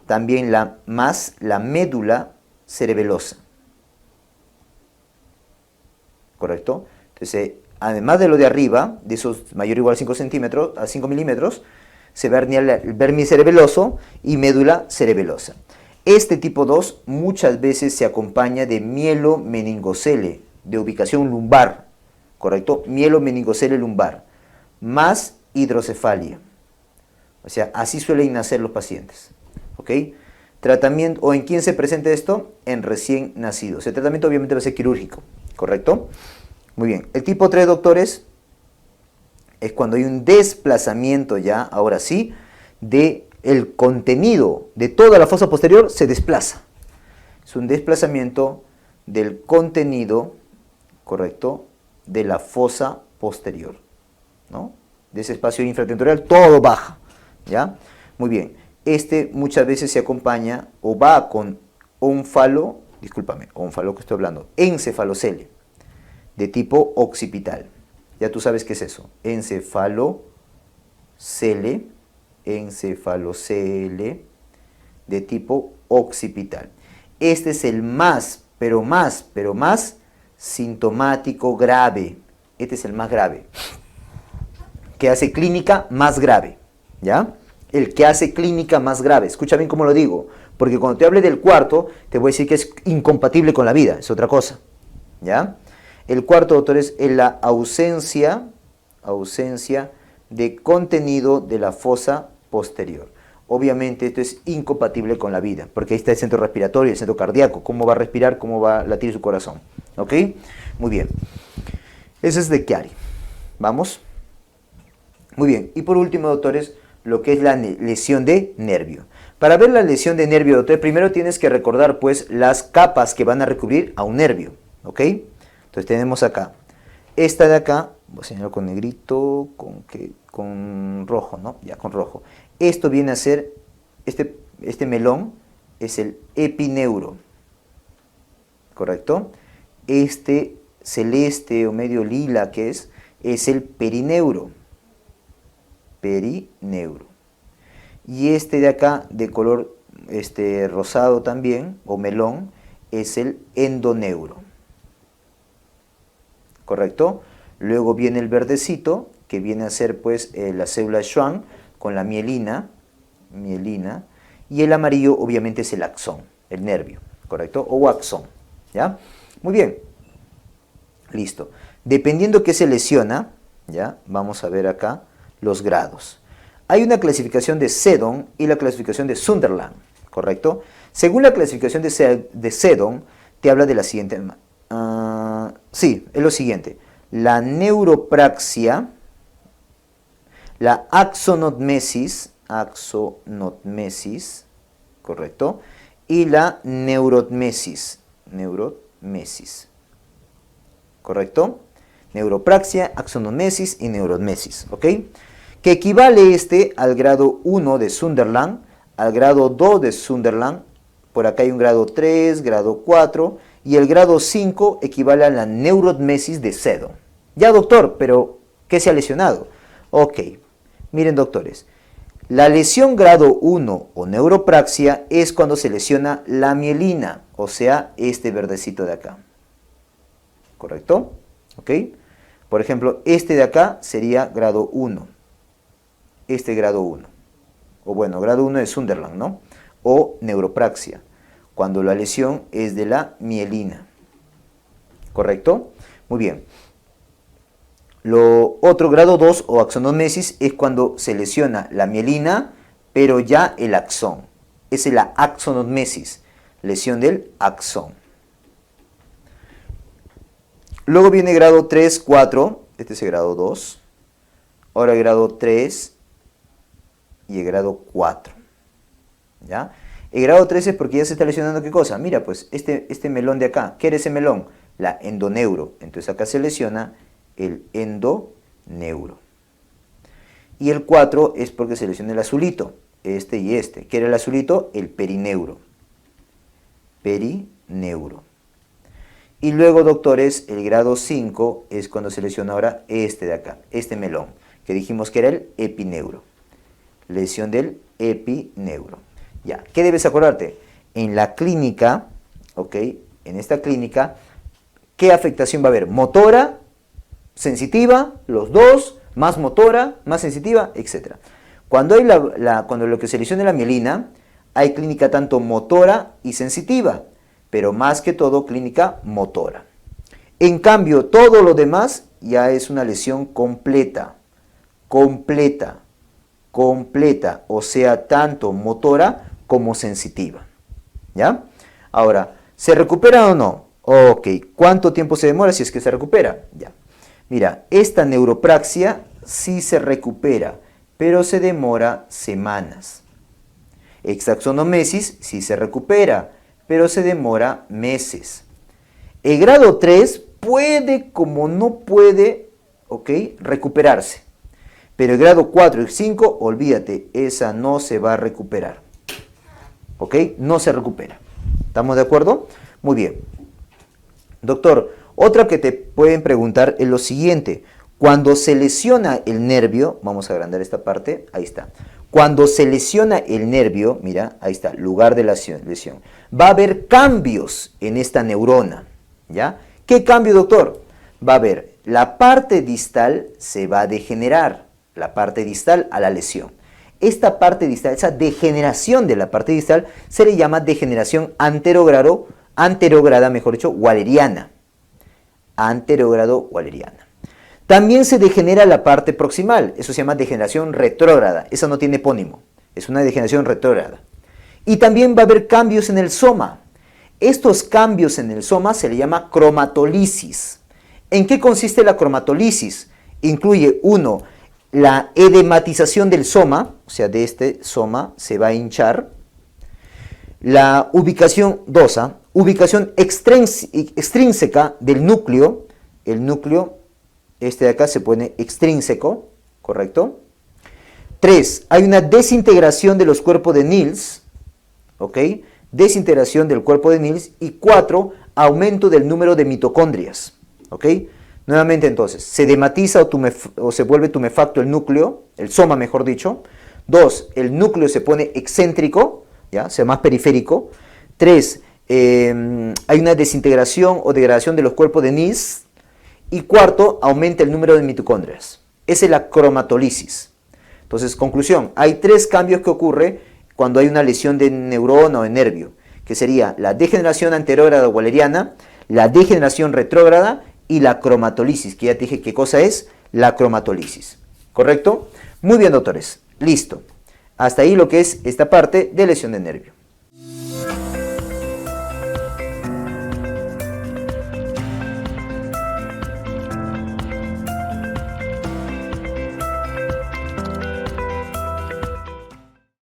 También más la médula cerebelosa. ¿Correcto? Entonces, además de lo de arriba, de esos mayor o igual a 5 centímetros, a 5 milímetros, se va a herniar el vérnix cerebeloso y médula cerebelosa. Este tipo 2 muchas veces se acompaña de mielomeningocele, de ubicación lumbar, ¿correcto? Mielomeningocele lumbar, más hidrocefalia. O sea, así suelen nacer los pacientes, ¿ok? Tratamiento, ¿o en quién se presenta esto? En recién nacidos. El tratamiento obviamente va a ser quirúrgico, ¿correcto? Muy bien. El tipo 3, doctores, es cuando hay un desplazamiento ya, ahora sí, de el contenido de toda la fosa posterior se desplaza. Es un desplazamiento del contenido, ¿correcto?, de la fosa posterior, ¿no? De ese espacio infratentorial, todo baja, ¿ya? Muy bien. Este muchas veces se acompaña o va con encefalocele, de tipo occipital. Ya tú sabes qué es eso. Encefalocele de tipo occipital. Este es el más sintomático grave. Este es el más grave. Que hace clínica más grave, ¿ya? El que hace clínica más grave. Escucha bien cómo lo digo, porque cuando te hable del cuarto, te voy a decir que es incompatible con la vida, es otra cosa, ¿ya? El cuarto, doctores, es la ausencia de contenido de la fosa posterior. Obviamente esto es incompatible con la vida, porque ahí está el centro respiratorio, el centro cardíaco, cómo va a respirar, cómo va a latir su corazón, ¿ok? Muy bien. Ese es de Chiari. ¿Vamos? Muy bien. Y por último, doctores, lo que es la lesión de nervio. Para ver la lesión de nervio, doctor, primero tienes que recordar, pues, las capas que van a recubrir a un nervio, ¿ok? Entonces tenemos acá, esta de acá, voy a señalar con negrito, con rojo, ¿no? Ya, con rojo. Esto viene a ser, este melón es el epineuro, ¿correcto? Este celeste o medio lila que es el perineuro. Y este de acá, de color rosado también, o melón, es el endoneuro. ¿Correcto? Luego viene el verdecito, que viene a ser pues la célula Schwann con la mielina, y el amarillo obviamente es el axón, el nervio, ¿correcto? O axón, ¿ya? Muy bien, listo. Dependiendo qué se lesiona, ¿ya? Vamos a ver acá los grados. Hay una clasificación de Seddon y la clasificación de Sunderland, ¿correcto? Según la clasificación de Seddon, te habla de la siguiente... sí, es lo siguiente. La neuropraxia, la axonotmesis, ¿correcto? Y la neurotmesis, ¿correcto? Neuropraxia, axonotmesis y neurotmesis, ¿ok? Que equivale al grado 1 de Sunderland, al grado 2 de Sunderland, por acá hay un grado 3, grado 4, y el grado 5 equivale a la neurotmesis de Seddon. Ya, doctor, pero ¿qué se ha lesionado? Ok, miren, doctores, la lesión grado 1 o neuropraxia es cuando se lesiona la mielina, o sea, este verdecito de acá, ¿correcto? ¿Ok? Por ejemplo, este de acá sería grado 1. Grado 1. O bueno, grado 1 de Sunderland, ¿no? o neuropraxia, cuando la lesión es de la mielina. ¿Correcto? Muy bien. Lo otro, grado 2 o axonomesis, es cuando se lesiona la mielina, pero ya el axón. Esa es la axonomesis, lesión del axón. Luego viene grado 3, 4, este es el grado 2. Ahora el grado 3 y el grado 4. ¿Ya? El grado 3 es porque ya se está lesionando, ¿qué cosa? Mira, pues este melón de acá, ¿qué era ese melón? La endoneuro. Entonces acá se lesiona el endoneuro. Y el 4 es porque se lesiona el azulito, este y este. ¿Qué era el azulito? El perineuro. Perineuro. Y luego, doctores, el grado 5 es cuando se lesiona ahora este de acá, este melón, que dijimos que era el epineuro. Lesión del epineuro. Ya, ¿qué debes acordarte? En la clínica, ¿ok? En esta clínica, ¿qué afectación va a haber? Motora, sensitiva, los dos, más motora, más sensitiva, etc. Cuando hay cuando lo que se lesiona la mielina, hay clínica tanto motora y sensitiva, pero más que todo clínica motora. En cambio, todo lo demás ya es una lesión completa, o sea, tanto motora como sensitiva. ¿Ya? Ahora, ¿se recupera o no? Ok, ¿cuánto tiempo se demora si es que se recupera? Ya. Mira, esta neuropraxia sí se recupera, pero se demora semanas. Hexaxonomesis sí se recupera, pero se demora meses. El grado 3 puede, como no puede, ¿ok?, recuperarse. Pero el grado 4 y 5, olvídate, esa no se va a recuperar. ¿Ok? No se recupera. ¿Estamos de acuerdo? Muy bien. Doctor, otra que te pueden preguntar es lo siguiente. Cuando se lesiona el nervio, vamos a agrandar esta parte, ahí está. Cuando se lesiona el nervio, mira, ahí está, lugar de la lesión, va a haber cambios en esta neurona, ¿ya? ¿Qué cambio, doctor? Va a haber, la parte distal se va a degenerar, la parte distal a la lesión. Esta parte distal, esa degeneración de la parte distal, se le llama degeneración anterograda, mejor dicho, waleriana. Anterogrado waleriana. También se degenera la parte proximal, eso se llama degeneración retrógrada, esa no tiene epónimo, es una degeneración retrógrada. Y también va a haber cambios en el soma. Estos cambios en el soma se le llama cromatolisis. ¿En qué consiste la cromatolisis? Incluye, 1, la edematización del soma, o sea, de este soma se va a hinchar. La ubicación 2, ubicación extrínseca del núcleo, el núcleo, este de acá se pone extrínseco, ¿correcto? 3, hay una desintegración de los cuerpos de Nils, ¿ok? Desintegración del cuerpo de Nils. Y 4, aumento del número de mitocondrias, ¿ok? Nuevamente entonces, se dematiza o se vuelve tumefacto el núcleo, el soma mejor dicho. 2, el núcleo se pone excéntrico, ¿ya? O sea, más periférico. 3, hay una desintegración o degradación de los cuerpos de Nils. Y 4, aumenta el número de mitocondrias. Esa es la cromatolisis. Entonces, conclusión, hay 3 cambios que ocurren cuando hay una lesión de neurona o de nervio, que sería la degeneración anterógrada waleriana, la degeneración retrógrada y la cromatolisis, que ya te dije qué cosa es la cromatolisis. ¿Correcto? Muy bien, doctores. Listo. Hasta ahí lo que es esta parte de lesión de nervio.